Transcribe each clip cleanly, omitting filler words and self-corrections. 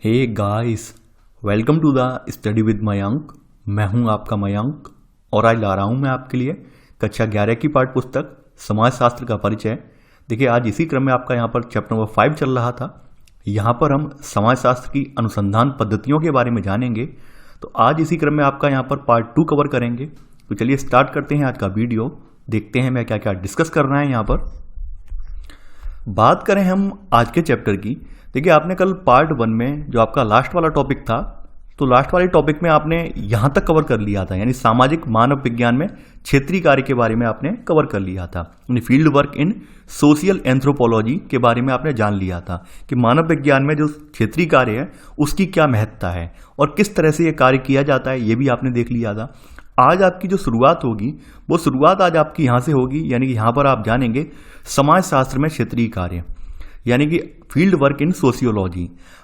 Hey guys, welcome to the study with Mayank. मैं हूं आपका मयंक और आज ला रहा हूं मैं आपके लिए कक्षा 11 की पाठ्य पुस्तक समाजशास्त्र का परिचय। देखिए, आज इसी क्रम में आपका यहां पर चैप्टर नंबर 5 चल रहा था। यहां पर हम समाजशास्त्र की अनुसंधान पद्धतियों के बारे में जानेंगे। तो आज इसी क्रम में आपका यहां पर पार्ट 2 कवर करेंगे। तो चलिए स्टार्ट करते हैं आज का वीडियो। देखते हैं मैं क्या क्या डिस्कस करना है। यहां पर बात करें हम आज के चैप्टर की। देखिए, आपने कल पार्ट 1 में जो आपका लास्ट वाला टॉपिक था, तो लास्ट वाले टॉपिक में आपने यहां तक कवर कर लिया था, यानी सामाजिक मानव विज्ञान में क्षेत्रीय कार्य के बारे में आपने कवर कर लिया था। यानी field work in social anthropology के बारे में आपने जान लिया था कि मानव विज्ञान में जो क्षेत्रीय कार्य है उसकी क्या महत्ता है और किस तरह से यह कार्य किया जाता है, यह भी आपने देख लिया था। आज आपकी जो शुरुआत होगी वो शुरुआत आज आपकी यहां से होगी, यानी कि यहां पर आप जानेंगे समाजशास्त्र में क्षेत्रीय कार्य, यानी कि फील्ड वर्क इन सोशियोलॉजी।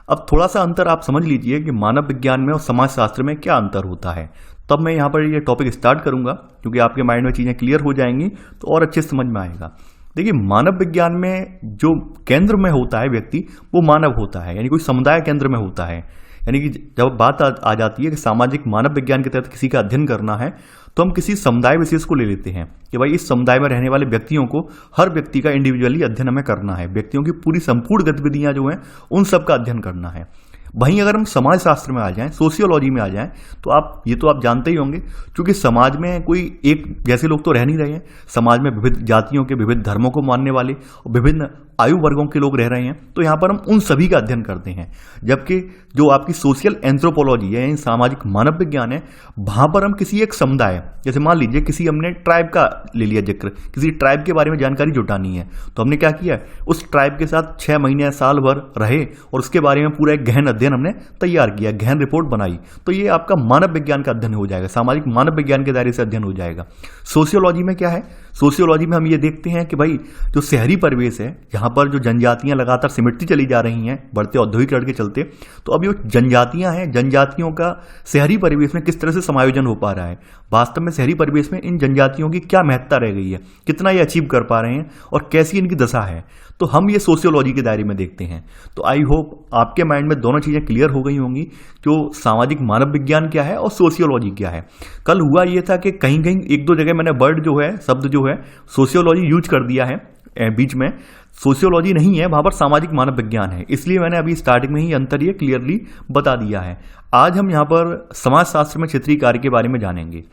अब थोड़ा सा अंतर आप समझ लीजिए कि मानव विज्ञान में और समाजशास्त्र में क्या अंतर होता है। तब मैं यहां पर ये टॉपिक स्टार्ट करूंगा, क्योंकि आपके माइंड में चीजें क्लियर हो जाएंगी तो और अच्छे समझ में आएगा। देखिए, मानव विज्ञान में जो केंद्र में होता है व्यक्ति, वो मानव होता है, यानी कोई समुदाय केंद्र में होता है। यानी कि जब बात आ जाती है कि सामाजिक मानव विज्ञान के तहत किसी का अध्ययन करना है, तो हम किसी समुदाय विशेष को ले लेते हैं कि भाई इस समुदाय में रहने वाले व्यक्तियों को, हर व्यक्ति का इंडिविजुअली अध्ययन हमें करना है। व्यक्तियों की पूरी संपूर्ण गतिविधियां जो हैं उन सब का अध्ययन करना है। वहीं अगर हम समाजशास्त्र में आ जाएं, सोशियोलॉजी में आ जाएं, तो आप जानते ही होंगे, क्योंकि समाज में कोई एक जैसे लोग तो रह नहीं रहे हैं। समाज में विविध जातियों के, विविध धर्मों को मानने वाले और विभिन्न आयु वर्गों के लोग रह रहे हैं। तो यहां पर हम उन सभी का अध्ययन करते हैं। जबकि जो आपकी सोशल एंथ्रोपोलॉजी है, यानी सामाजिक मानव विज्ञान है, वहां पर हम किसी एक समुदाय, जैसे मान लीजिए किसी हमने ट्राइब का ले लिया जिक्र, किसी ट्राइब के बारे में जानकारी जुटानी है, तो हमने क्या किया, उस ट्राइब के साथ 6 महीने साल भर रहे और उसके बारे में पूरा एक गहन अध्ययन हमने तैयार किया, गहन रिपोर्ट बनाई। तो ये आपका मानव विज्ञान का अध्ययन हो जाएगा, सामाजिक मानव विज्ञान के दायरे से अध्ययन हो जाएगा। सोशियोलॉजी में क्या है, सोशियोलॉजी में हम ये देखते हैं कि भाई जो शहरी परिवेश है, जहां पर जो जनजातियां लगातार सिमटती चली जा रही हैं बढ़ते औद्योगिकरण के चलते, तो अब ये जनजातियां हैं, जनजातियों का शहरी परिवेश में किस तरह से समायोजन हो पा रहा है, वास्तव में शहरी परिवेश में इन जनजातियों की क्या महत्ता रह गई है, कितना ये अचीव कर पा रहे हैं और कैसी इनकी दशा है, तो हम ये सोशियोलॉजी के दायरे में देखते हैं। तो आई होप आपके माइंड में दोनों चीजें क्लियर हो गई होंगी, जो सामाजिक मानव विज्ञान क्या है और सोशियोलॉजी क्या है। कल हुआ ये था कि कहीं कहीं एक दो जगह मैंने वर्ड जो है, शब्द जो है सोशियोलॉजी यूज कर दिया है, बीच में सोशियोलॉजी नहीं है, वहां पर सामाजिक मानव विज्ञान है, इसलिए मैंने अभी स्टार्टिंग में ही अंतर ये क्लियरली बता दिया है। आज हम यहां पर समाजशास्त्र में क्षेत्रीय कार्य के बारे में जानेंगे।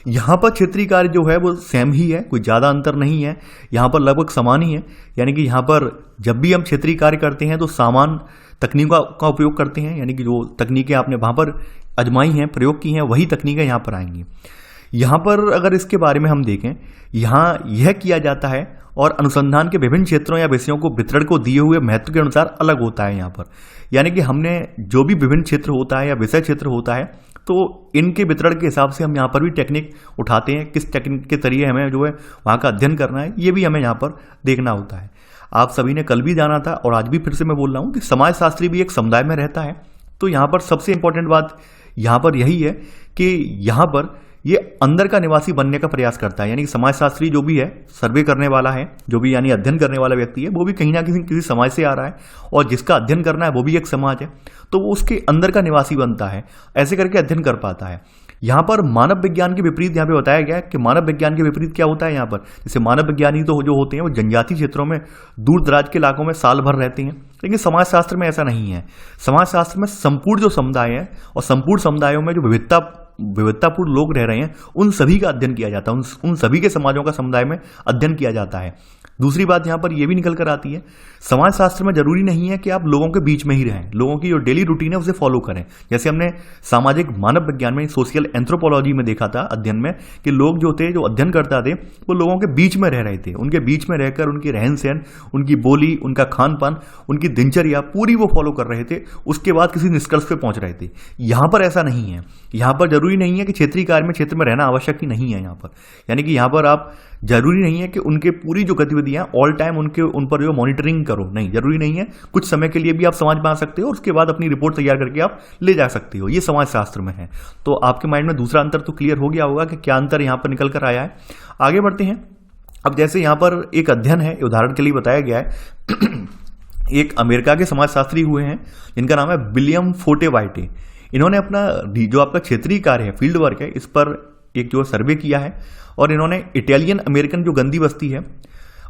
यहां पर क्षेत्रीय कार्य जो है वो सेम ही है, कोई ज्यादा अंतर नहीं है, यहां पर लगभग समान ही है। यानी कि यहां पर जब भी हम क्षेत्रीय कार्य करते हैं तो समान तकनीकों का उपयोग करते हैं, यानी कि जो तकनीकें आपने वहां पर आजमाई हैं, प्रयोग की हैं, वही तकनीकें यहां पर आएंगी। यहां पर अगर इसके बारे में हम देखें, यहां यह किया जाता है और अनुसंधान के विभिन्न क्षेत्रों या विषयों को वितरण को दिए हुए महत्व के अनुसार अलग होता है यहां पर। यानी कि हमने जो भी विभिन्न क्षेत्र होता है या विषय क्षेत्र होता है, तो इनके वितरण के हिसाब से हम यहाँ पर भी टेक्निक उठाते हैं, किस टेक्निक के जरिए हमें जो है वहाँ का अध्ययन करना है, ये भी हमें यहाँ पर देखना होता है। आप सभी ने कल भी जाना था और आज भी फिर से मैं बोल रहा हूँ कि समाजशास्त्री भी एक समुदाय में रहता है। तो यहाँ पर सबसे इंपॉर्टेंट बात यहाँ पर यही है कि यहाँ पर ये अंदर का निवासी बनने का प्रयास करता है। यानी कि समाजशास्त्री जो भी है, सर्वे करने वाला है, जो भी यानी अध्ययन करने वाला व्यक्ति है, वो भी कहीं ना किसी समाज से आ रहा है और जिसका अध्ययन करना है वो भी एक समाज है, तो वो उसके अंदर का निवासी बनता है, ऐसे करके अध्ययन कर पाता है। यहाँ पर मानव विज्ञान के विपरीत यहाँ पे बताया गया है कि मानव विज्ञान के विपरीत क्या होता है। यहाँ पर जैसे मानव विज्ञानी तो जो होते हैं वो जनजातीय क्षेत्रों में, दूर दराज के इलाकों में साल भर रहते हैं, लेकिन समाजशास्त्र में ऐसा नहीं है। समाजशास्त्र में संपूर्ण जो समुदाय है और संपूर्ण समुदायों में जो विविधतापूर्ण लोग रह रहे हैं, उन सभी का अध्ययन किया जाता है, उन सभी के समाजों का समुदाय में अध्ययन किया जाता है। दूसरी बात यहां पर यह भी निकल कर आती है, समाजशास्त्र में जरूरी नहीं है कि आप लोगों के बीच में ही रहें, लोगों की जो डेली रूटीन है उसे फॉलो करें। जैसे हमने सामाजिक मानव विज्ञान में, सोशल एंथ्रोपोलॉजी में देखा था अध्ययन में, कि लोग जो थे, जो अध्ययन करता थे, वो लोगों के बीच में रह रहे थे, उनके बीच में रहकर उनकी रहन सहन, उनकी बोली, उनका खान पान, उनकी दिनचर्या पूरी वो फॉलो कर रहे थे, उसके बाद किसी निष्कर्ष पे पहुंच रहे थे। यहां पर ऐसा नहीं है। यहां पर जरूरी नहीं है कि क्षेत्रीय कार्य में क्षेत्र में रहना आवश्यक ही नहीं है यहां पर। यानी कि यहां पर आप जरूरी नहीं है कि उनके पूरी जो गतिविधियां ऑल टाइम उन पर जो मॉनिटरिंग करो, नहीं, जरूरी नहीं है। कुछ समय के लिए भी आप समाज में आ सकते हो और उसके बाद अपनी रिपोर्ट तैयार करके आप ले जा सकते हो। ये समाजशास्त्र में है। तो आपके माइंड में दूसरा अंतर तो क्लियर हो गया होगा कि क्या अंतर यहां पर निकल कर आया है। आगे बढ़ते हैं। अब जैसे यहां पर एक अध्ययन है, उदाहरण के लिए बताया गया है एक अमेरिका के समाजशास्त्री हुए हैं जिनका नाम है विलियम फोर्टे वाइटे। इन्होंने अपना जो आपका क्षेत्रीय कार्य है, फील्ड वर्क है, इस पर एक जो सर्वे किया है और इन्होंने इटालियन अमेरिकन जो गंदी बस्ती है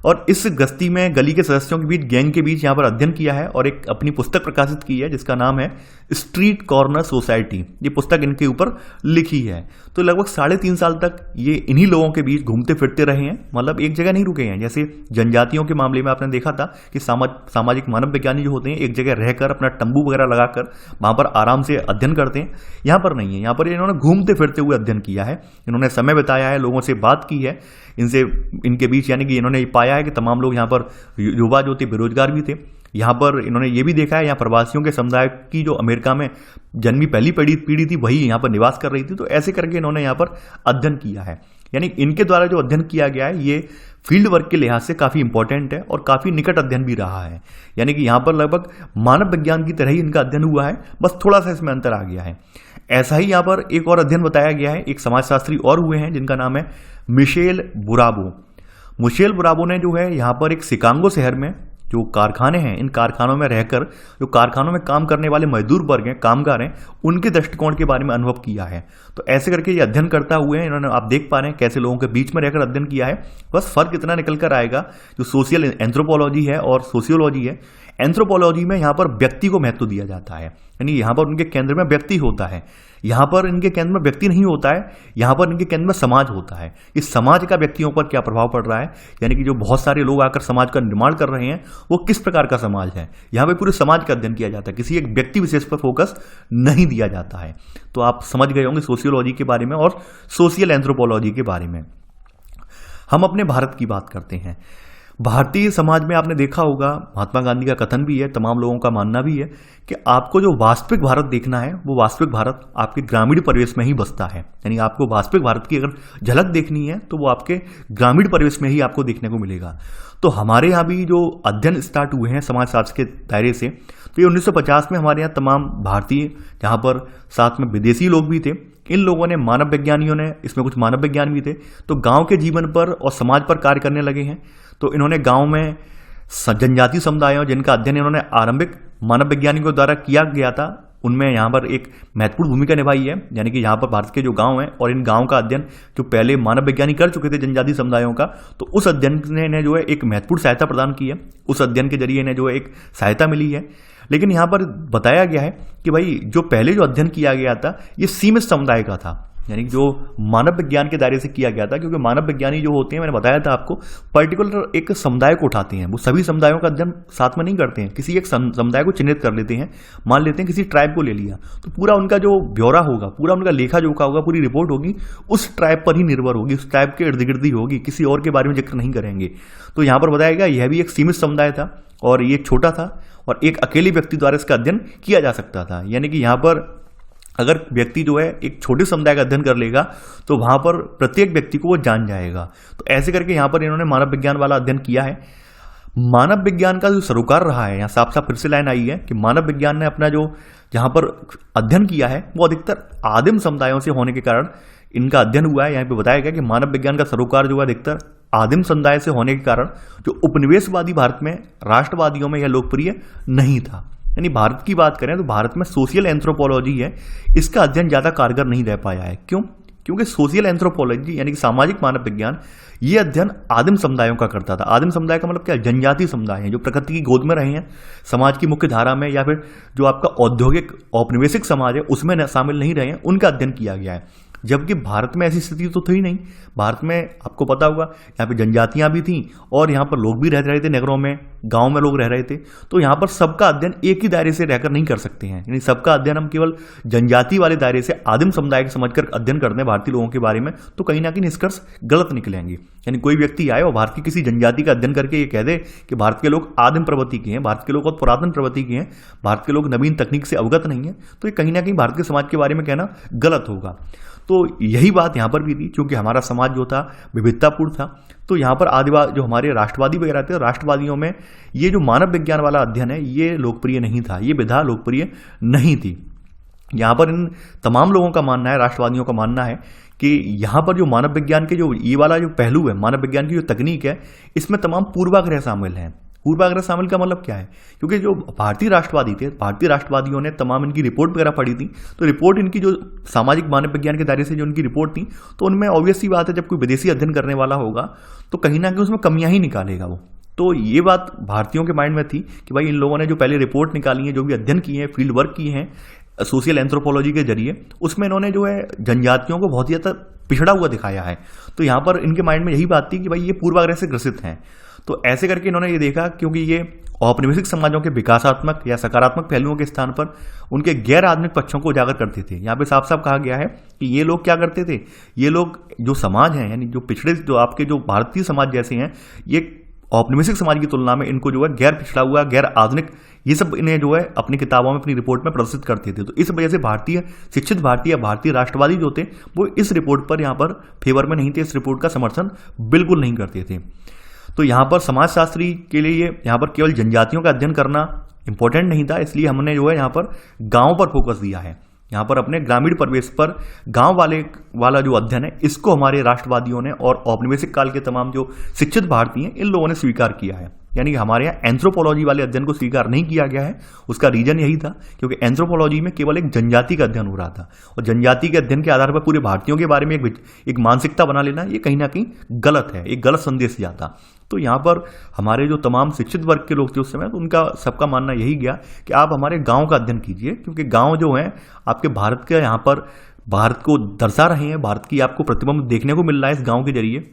और इस गस्ती में गली के सदस्यों के बीच, गैंग के बीच यहाँ पर अध्ययन किया है और एक अपनी पुस्तक प्रकाशित की है जिसका नाम है स्ट्रीट कॉर्नर सोसाइटी। ये पुस्तक इनके ऊपर लिखी है। तो लगभग 3.5 साल तक ये इन्हीं लोगों के बीच घूमते फिरते रहे हैं, मतलब एक जगह नहीं रुके हैं। जैसे जनजातियों के मामले में आपने देखा था कि सामाजिक मानव विज्ञानी जो होते हैं एक जगह रहकर अपना तंबू वगैरह लगाकर वहां पर आराम से अध्ययन करते हैं, यहाँ पर नहीं है। यहाँ पर इन्होंने घूमते फिरते हुए अध्ययन किया है, इन्होंने समय बिताया है, लोगों से बात की है, इनके बीच, यानी कि इन्होंने पाया है कि तमाम लोग यहाँ पर युवा जो थे बेरोजगार भी थे। यहाँ पर इन्होंने ये भी देखा है यहाँ प्रवासियों के समुदाय की जो अमेरिका में जन्मी पहली पीढ़ी थी वही यहाँ पर निवास कर रही थी। तो ऐसे करके इन्होंने यहाँ पर अध्ययन किया है। यानी इनके द्वारा जो अध्ययन किया गया है ये फील्ड वर्क के लिहाज से काफी इंपॉर्टेंट है और काफी निकट अध्ययन भी रहा है। यानी कि यहाँ पर लगभग मानव विज्ञान की तरह ही इनका अध्ययन हुआ है, बस थोड़ा सा इसमें अंतर आ गया है। ऐसा ही यहाँ पर एक और अध्ययन बताया गया है, एक समाजशास्त्री और हुए हैं जिनका नाम है मिशेल बुराबो। मिशेल बुराबो ने जो है यहाँ पर एक शिकागो शहर में जो कारखाने हैं, इन कारखानों में रहकर जो कारखानों में काम करने वाले मजदूर वर्ग हैं, कामगार हैं, उनके दृष्टिकोण के बारे में अनुभव किया है। तो ऐसे करके ये अध्ययन करता हुए इन्होंने, आप देख पा रहे हैं कैसे लोगों के बीच में रहकर अध्ययन किया है। बस फर्क इतना निकल कर आएगा, जो सोशल एंथ्रोपोलॉजी है और सोशियोलॉजी है, एंथ्रोपोलॉजी में यहाँ पर व्यक्ति को महत्व दिया जाता है, यानी यहाँ पर उनके केंद्र में व्यक्ति होता है। यहाँ पर इनके केंद्र में व्यक्ति नहीं होता है, यहाँ पर इनके केंद्र में समाज होता है। इस समाज का व्यक्तियों पर क्या प्रभाव पड़ रहा है, यानी कि जो बहुत सारे लोग आकर समाज का निर्माण कर रहे हैं वो किस प्रकार का समाज है, यहाँ पे पूरे समाज का अध्ययन किया जाता है, किसी एक व्यक्ति विशेष पर फोकस नहीं दिया जाता है। तो आप समझ गए होंगे सोशियोलॉजी के बारे में और सोशल एंथ्रोपोलॉजी के बारे में। हम अपने भारत की बात करते हैं। भारतीय समाज में आपने देखा होगा, महात्मा गांधी का कथन भी है, तमाम लोगों का मानना भी है कि आपको जो वास्तविक भारत देखना है वो वास्तविक भारत आपके ग्रामीण परिवेश में ही बसता है। यानी आपको वास्तविक भारत की अगर झलक देखनी है तो वो आपके ग्रामीण परिवेश में ही आपको देखने को मिलेगा। तो हमारे यहाँ भी जो अध्ययन स्टार्ट हुए हैं समाजशास्त्र के दायरे से, तो ये 1950 में हमारे यहाँ तमाम भारतीय, जहाँ पर साथ में विदेशी लोग भी थे, इन लोगों ने, मानव विज्ञानियों ने, इसमें कुछ मानव विज्ञान भी थे, तो गांव के जीवन पर और समाज पर कार्य करने लगे हैं। तो इन्होंने गांव में जनजातीय समुदायों जिनका अध्ययन इन्होंने आरंभिक मानव वैज्ञानिकों द्वारा किया गया था, उनमें यहाँ पर एक महत्वपूर्ण भूमिका निभाई है। यानी कि यहाँ पर भारत के जो गांव हैं और इन गांव का अध्ययन जो पहले मानव वैज्ञानिक कर चुके थे जनजातीय समुदायों का, तो उस अध्ययन ने जो है एक महत्वपूर्ण सहायता प्रदान की है। उस अध्ययन के जरिए इन्हें जो है एक सहायता मिली है। लेकिन यहाँ पर बताया गया है कि भाई जो पहले जो अध्ययन किया गया था ये सीमित समुदाय का था, यानी जो मानव विज्ञान के दायरे से किया गया था, क्योंकि मानव विज्ञानी जो होते हैं, मैंने बताया था आपको, पर्टिकुलर एक समुदाय को उठाते हैं, वो सभी समुदायों का अध्ययन साथ में नहीं करते हैं, किसी एक समुदाय को चिन्हित कर लेते हैं। मान लेते हैं किसी ट्राइब को ले लिया, तो पूरा उनका जो ब्यौरा होगा, पूरा उनका लेखा जोखा होगा, पूरी रिपोर्ट होगी उस ट्राइब पर ही निर्भर होगी, उस ट्राइब के इर्द गिर्द ही होगी, किसी और के बारे में जिक्र नहीं करेंगे। तो यहाँ पर बताया गया यह भी एक सीमित समुदाय था और ये छोटा था और एक अकेले व्यक्ति द्वारा इसका अध्ययन किया जा सकता था। यानी कि यहाँ पर अगर व्यक्ति जो है एक छोटे समुदाय का अध्ययन कर लेगा तो वहां पर प्रत्येक व्यक्ति को वो जान जाएगा। तो ऐसे करके यहाँ पर इन्होंने मानव विज्ञान वाला अध्ययन किया है। मानव विज्ञान का जो सरोकार रहा है, यहाँ साफ साफ फिर से लाइन आई है कि मानव विज्ञान ने अपना जो जहाँ पर अध्ययन किया है वो अधिकतर आदिम समुदायों से होने के कारण इनका अध्ययन हुआ है। यहाँ पे बताया गया कि मानव विज्ञान का सरोकार जो है अधिकतर आदिम समुदाय से होने के कारण जो उपनिवेशवादी भारत में राष्ट्रवादियों में यह लोकप्रिय नहीं था। यानी भारत की बात करें तो भारत में सोशल एंथ्रोपोलॉजी है, इसका अध्ययन ज्यादा कारगर नहीं रह पाया है। क्यों? क्योंकि सोशल एंथ्रोपोलॉजी यानी कि सामाजिक मानव विज्ञान, ये अध्ययन आदिम समुदायों का करता था। आदिम समुदाय का मतलब क्या? जनजातीय समुदाय है जो प्रकृति की गोद में रहे हैं, समाज की मुख्य धारा में या फिर जो आपका औद्योगिक औपनिवेशिक समाज है उसमें शामिल नहीं रहे हैं, उनका अध्ययन किया गया है। जबकि भारत में ऐसी स्थिति तो थी नहीं। भारत में आपको पता होगा यहाँ पे जनजातियां भी थीं और यहाँ पर लोग भी रह रहे थे, नगरों में, गांव में लोग रह रहे थे। तो यहाँ पर सबका अध्ययन एक ही दायरे से रहकर नहीं कर सकते हैं। यानी सबका अध्ययन हम केवल जनजाति वाले दायरे से आदिम समुदाय के समझकर अध्ययन करते हैं भारतीय लोगों के बारे में, तो कहीं ना कहीं निष्कर्ष गलत निकलेंगे। यानी कोई व्यक्ति आए और भारत की किसी जनजाति का अध्ययन करके ये कह दे कि भारत के लोग आदिम प्रवृत्ति के हैं, भारत के लोग बहुत पुरातन प्रवृत्ति के हैं, भारत के लोग नवीन तकनीक से अवगत नहीं है, तो ये कहीं ना कहीं भारत के समाज के बारे में कहना गलत होगा। तो यही बात यहाँ पर भी थी, क्योंकि हमारा समाज जो था विविधतापूर्ण था। तो यहाँ पर आदिवासी जो हमारे राष्ट्रवादी वगैरह थे, राष्ट्रवादियों में ये जो मानव विज्ञान वाला अध्ययन है ये लोकप्रिय नहीं था, ये विधा लोकप्रिय नहीं थी। यहाँ पर इन तमाम लोगों का मानना है, राष्ट्रवादियों का मानना है कि यहाँ पर जो मानव विज्ञान के जो ये वाला जो पहलू है, मानव विज्ञान की जो तकनीक है, इसमें तमाम पूर्वाग्रह शामिल हैं। पूर्वाग्रह शामिल का मतलब क्या है, क्योंकि जो भारतीय राष्ट्रवादी थे, भारतीय राष्ट्रवादियों ने तमाम इनकी रिपोर्ट वगैरह पढ़ी थी, तो रिपोर्ट इनकी जो सामाजिक मानव विज्ञान के दायरे से जो इनकी रिपोर्ट थी, तो उनमें ऑब्वियस सी बात है जब कोई विदेशी अध्ययन करने वाला होगा तो कहीं ना कहीं उसमें कमियां ही निकालेगा वो। तो ये बात भारतीयों के माइंड में थी कि भाई इन लोगों ने जो पहले रिपोर्ट निकाली है, जो भी अध्ययन किए हैं, फील्ड वर्क किए हैं सोशल एंथ्रोपोलॉजी के जरिए, उसमें इन्होंने जो है जनजातियों को बहुत ही ज़्यादा पिछड़ा हुआ दिखाया है। तो यहाँ पर इनके माइंड में यही बात थी कि भाई ये पूर्वाग्रह से ग्रसित हैं। तो ऐसे करके इन्होंने ये देखा, क्योंकि ये औपनिवेशिक समाजों के विकासात्मक या सकारात्मक पहलुओं के स्थान पर उनके गैर आधुनिक पक्षों को उजागर करते थे। यहाँ पे साफ साफ कहा गया है कि ये लोग क्या करते थे, ये लोग जो समाज हैं, यानी जो पिछड़े, जो आपके जो भारतीय समाज जैसे हैं, ये औपनिवेशिक समाज की तुलना में इनको जो है गैर पिछड़ा हुआ, गैर आधुनिक, ये सब इन्हें जो है अपनी किताबों में, अपनी रिपोर्ट में प्रदर्शित करते थे। तो इस वजह से भारतीय शिक्षित भारतीय या भारतीय राष्ट्रवादी जो थे वो इस रिपोर्ट पर यहाँ पर फेवर में नहीं थे, इस रिपोर्ट का समर्थन बिल्कुल नहीं करते थे। तो यहाँ पर समाजशास्त्री के लिए यहाँ पर केवल जनजातियों का अध्ययन करना इंपॉर्टेंट नहीं था, इसलिए हमने जो है यहाँ पर गाँव पर फोकस दिया है। यहाँ पर अपने ग्रामीण परिवेश पर गांव वाला जो अध्ययन है, इसको हमारे राष्ट्रवादियों ने और औपनिवेशिक काल के तमाम जो शिक्षित भारतीय हैं, इन लोगों ने स्वीकार किया है। यानी कि हमारे यहाँ एंथ्रोपोलॉजी वाले अध्ययन को स्वीकार नहीं किया गया है। उसका रीजन यही था क्योंकि एंथ्रोपोलॉजी में केवल एक जनजाति का अध्ययन हो रहा था, और जनजाति के अध्ययन के आधार पर पूरे भारतीयों के बारे में एक मानसिकता बना लेना, ये कहीं ना कहीं गलत है, एक गलत संदेश जाता। तो यहाँ पर हमारे जो तमाम शिक्षित वर्ग के लोग थे उस समय, तो उनका सबका मानना यही गया कि आप हमारे गाँव का अध्ययन कीजिए, क्योंकि गाँव जो है आपके भारत के, यहाँ पर भारत को दर्शा रहे हैं, भारत की आपको प्रतिबिंब देखने को मिल रहा है इस गाँव के जरिए।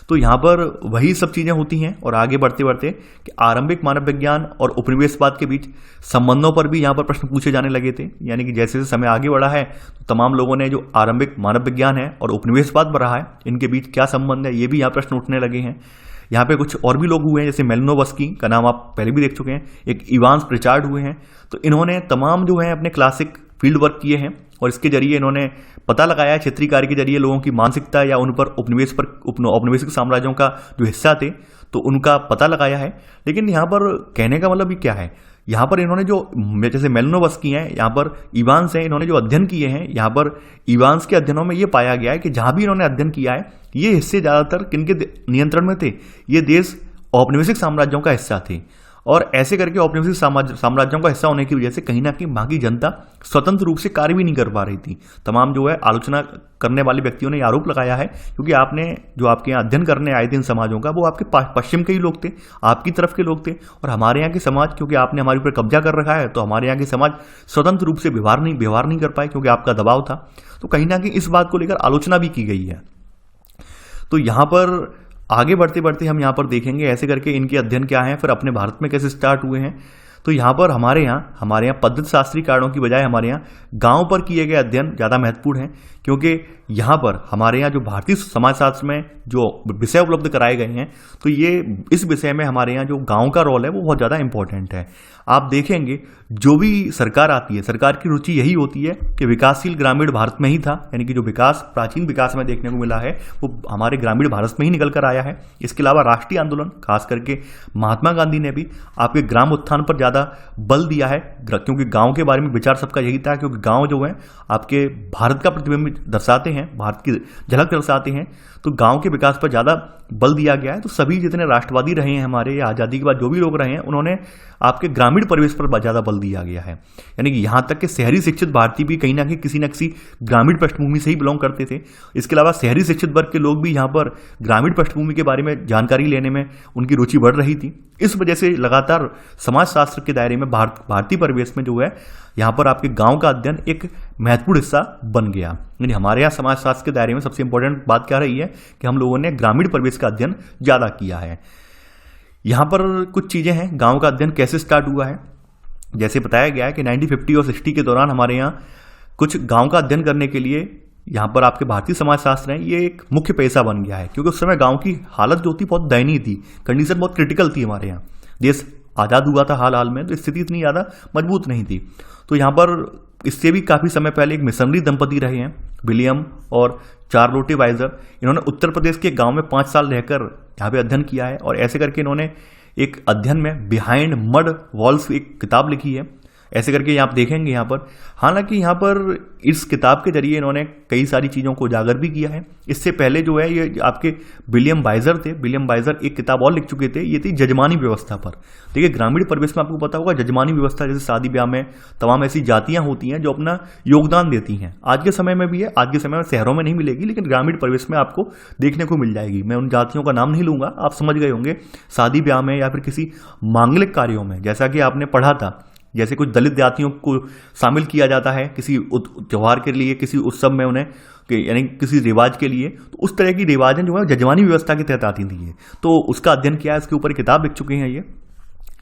तो यहाँ पर वही सब चीज़ें होती हैं। और आगे बढ़ते बढ़ते कि आरंभिक मानव विज्ञान और उपनिवेशवाद के बीच संबंधों पर भी यहाँ पर प्रश्न पूछे जाने लगे थे। यानी कि जैसे जैसे समय आगे बढ़ा है तो तमाम लोगों ने जो आरंभिक मानव विज्ञान है और उपनिवेशवाद बढ़ा है, इनके बीच क्या संबंध है, ये भी यहाँ प्रश्न उठने लगे हैं। यहाँ पे कुछ और भी लोग हुए हैं, जैसे मेलिनोवस्की का नाम आप पहले भी देख चुके हैं, एक इवांस प्रिचार्ड हुए हैं। तो इन्होंने तमाम जो है अपने क्लासिक फील्ड वर्क किए हैं और इसके जरिए इन्होंने पता लगाया है क्षेत्रीय कार्य के जरिए लोगों की मानसिकता या उन पर औपनिवेशिक साम्राज्यों का जो हिस्सा थे तो उनका पता लगाया है। लेकिन यहाँ पर कहने का मतलब ये क्या है, यहाँ पर इन्होंने जो जैसे मेलिनोवस्की हैं, यहाँ पर इवांस हैं, इन्होंने जो अध्ययन किए हैं, यहाँ पर इवांस के अध्ययनों में ये पाया गया है कि जहाँ भी इन्होंने अध्ययन किया है ये हिस्से ज़्यादातर किनके नियंत्रण में थे, ये देश औपनिवेशिक साम्राज्यों का हिस्सा थे। और ऐसे करके औपनिवेशिक साम्राज्यों का हिस्सा होने की वजह से कहीं ना कहीं वहाँ की जनता स्वतंत्र रूप से कार्य भी नहीं कर पा रही थी। तमाम जो है आलोचना करने वाले व्यक्तियों ने आरोप लगाया है, क्योंकि आपने जो आपके यहाँ अध्ययन करने आए थे इन समाजों का, वो आपके पश्चिम के ही लोग थे, आपकी तरफ के लोग थे। और हमारे यहाँ के समाज, क्योंकि आपने हमारे ऊपर कब्जा कर रखा है, तो हमारे यहाँ के समाज स्वतंत्र रूप से व्यवहार नहीं कर पाए, क्योंकि आपका दबाव था। तो कहीं ना कहीं इस बात को लेकर आलोचना भी की गई है। तो यहाँ पर आगे बढ़ते बढ़ते हम यहाँ पर देखेंगे ऐसे करके इनके अध्ययन क्या है, फिर अपने भारत में कैसे स्टार्ट हुए हैं। तो यहाँ पर हमारे यहाँ पद्धति शास्त्री कारणों की बजाय हमारे यहाँ गांव पर किए गए अध्ययन ज़्यादा महत्वपूर्ण हैं, क्योंकि यहाँ पर हमारे यहाँ जो भारतीय समाजशास्त्र में जो विषय उपलब्ध कराए गए हैं, तो ये इस विषय में हमारे यहाँ जो गांव का रोल है वो बहुत ज़्यादा इंपॉर्टेंट है। आप देखेंगे जो भी सरकार आती है, सरकार की रुचि यही होती है कि विकासशील ग्रामीण भारत में ही था, यानी कि जो विकास प्राचीन विकास में देखने को मिला है वो हमारे ग्रामीण भारत में ही निकल कर आया है। इसके अलावा राष्ट्रीय आंदोलन, खास करके महात्मा गांधी ने भी आपके ग्राम उत्थान पर ज़्यादा बल दिया है, क्योंकि गाँव के बारे में विचार सबका यही था, क्योंकि गाँव जो है आपके भारत का प्रतिबिंब दर्शाते हैं, भारत की झलक दर्शाते हैं। तो गांव के विकास पर ज़्यादा बल दिया गया है। तो सभी जितने राष्ट्रवादी रहे हैं हमारे आज़ादी के बाद जो भी लोग रहे हैं, उन्होंने आपके ग्रामीण परिवेश पर ज़्यादा बल दिया गया है। यानी कि यहाँ तक कि शहरी शिक्षित भारतीय भी कहीं ना कहीं किसी न किसी ग्रामीण पृष्ठभूमि से ही बिलोंग करते थे। इसके अलावा शहरी शिक्षित वर्ग के लोग भी यहाँ पर ग्रामीण पृष्ठभूमि के बारे में जानकारी लेने में उनकी रुचि बढ़ रही थी। इस वजह से लगातार समाजशास्त्र के दायरे में भारतीय परिवेश में जो है यहाँ पर आपके गांव का अध्ययन एक महत्वपूर्ण हिस्सा बन गया। यानी हमारे यहाँ समाजशास्त्र के दायरे में सबसे इंपॉर्टेंट बात क्या रही है कि हम लोगों ने ग्रामीण परिवेश का अध्ययन ज़्यादा किया है। यहाँ पर कुछ चीज़ें हैं, गांव का अध्ययन कैसे स्टार्ट हुआ है। जैसे बताया गया है कि 1950 और 60 के दौरान हमारे यहाँ कुछ गाँव का अध्ययन करने के लिए यहाँ पर आपके भारतीय समाजशास्त्र है ये एक मुख्य पेशा बन गया है, क्योंकि उस समय गाँव की हालत जो थी बहुत दयनीय थी, कंडीशन बहुत क्रिटिकल थी। हमारे यहाँ देश आज़ाद हुआ था हाल में, तो स्थिति इतनी ज़्यादा मजबूत नहीं थी। तो यहाँ पर इससे भी काफ़ी समय पहले एक मिशनरी दंपति रहे हैं, विलियम और चार्लोटे वाइजर। इन्होंने उत्तर प्रदेश के गांव में 5 साल रहकर यहाँ पे अध्ययन किया है, और ऐसे करके इन्होंने एक अध्ययन में बिहाइंड मड वॉल्स एक किताब लिखी है। ऐसे करके आप देखेंगे यहाँ पर। हालांकि यहाँ पर इस किताब के जरिए इन्होंने कई सारी चीज़ों को उजागर भी किया है। इससे पहले जो है ये आपके विलियम बाइजर थे, विलियम बाइजर एक किताब और लिख चुके थे, ये थी जजमानी व्यवस्था पर। देखिए ग्रामीण परिवेश में आपको पता होगा जजमानी व्यवस्था, जैसे शादी ब्याह में तमाम ऐसी जातियां होती हैं जो अपना योगदान देती हैं। आज के समय में भी है, आज के समय में शहरों में नहीं मिलेगी, लेकिन ग्रामीण परिवेश में आपको देखने को मिल जाएगी। मैं उन जातियों का नाम नहीं लूंगा, आप समझ गए होंगे। शादी ब्याह में या फिर किसी मांगलिक कार्यों में, जैसा कि आपने पढ़ा था, जैसे कुछ दलित जातियों को शामिल किया जाता है किसी त्योहार के लिए, किसी उत्सव में उन्हें, यानी किसी रिवाज के लिए, तो उस तरह की रिवाजें जो है जजमानी व्यवस्था के तहत आती थी। तो उसका अध्ययन किया है, इसके ऊपर किताब लिख चुके हैं ये।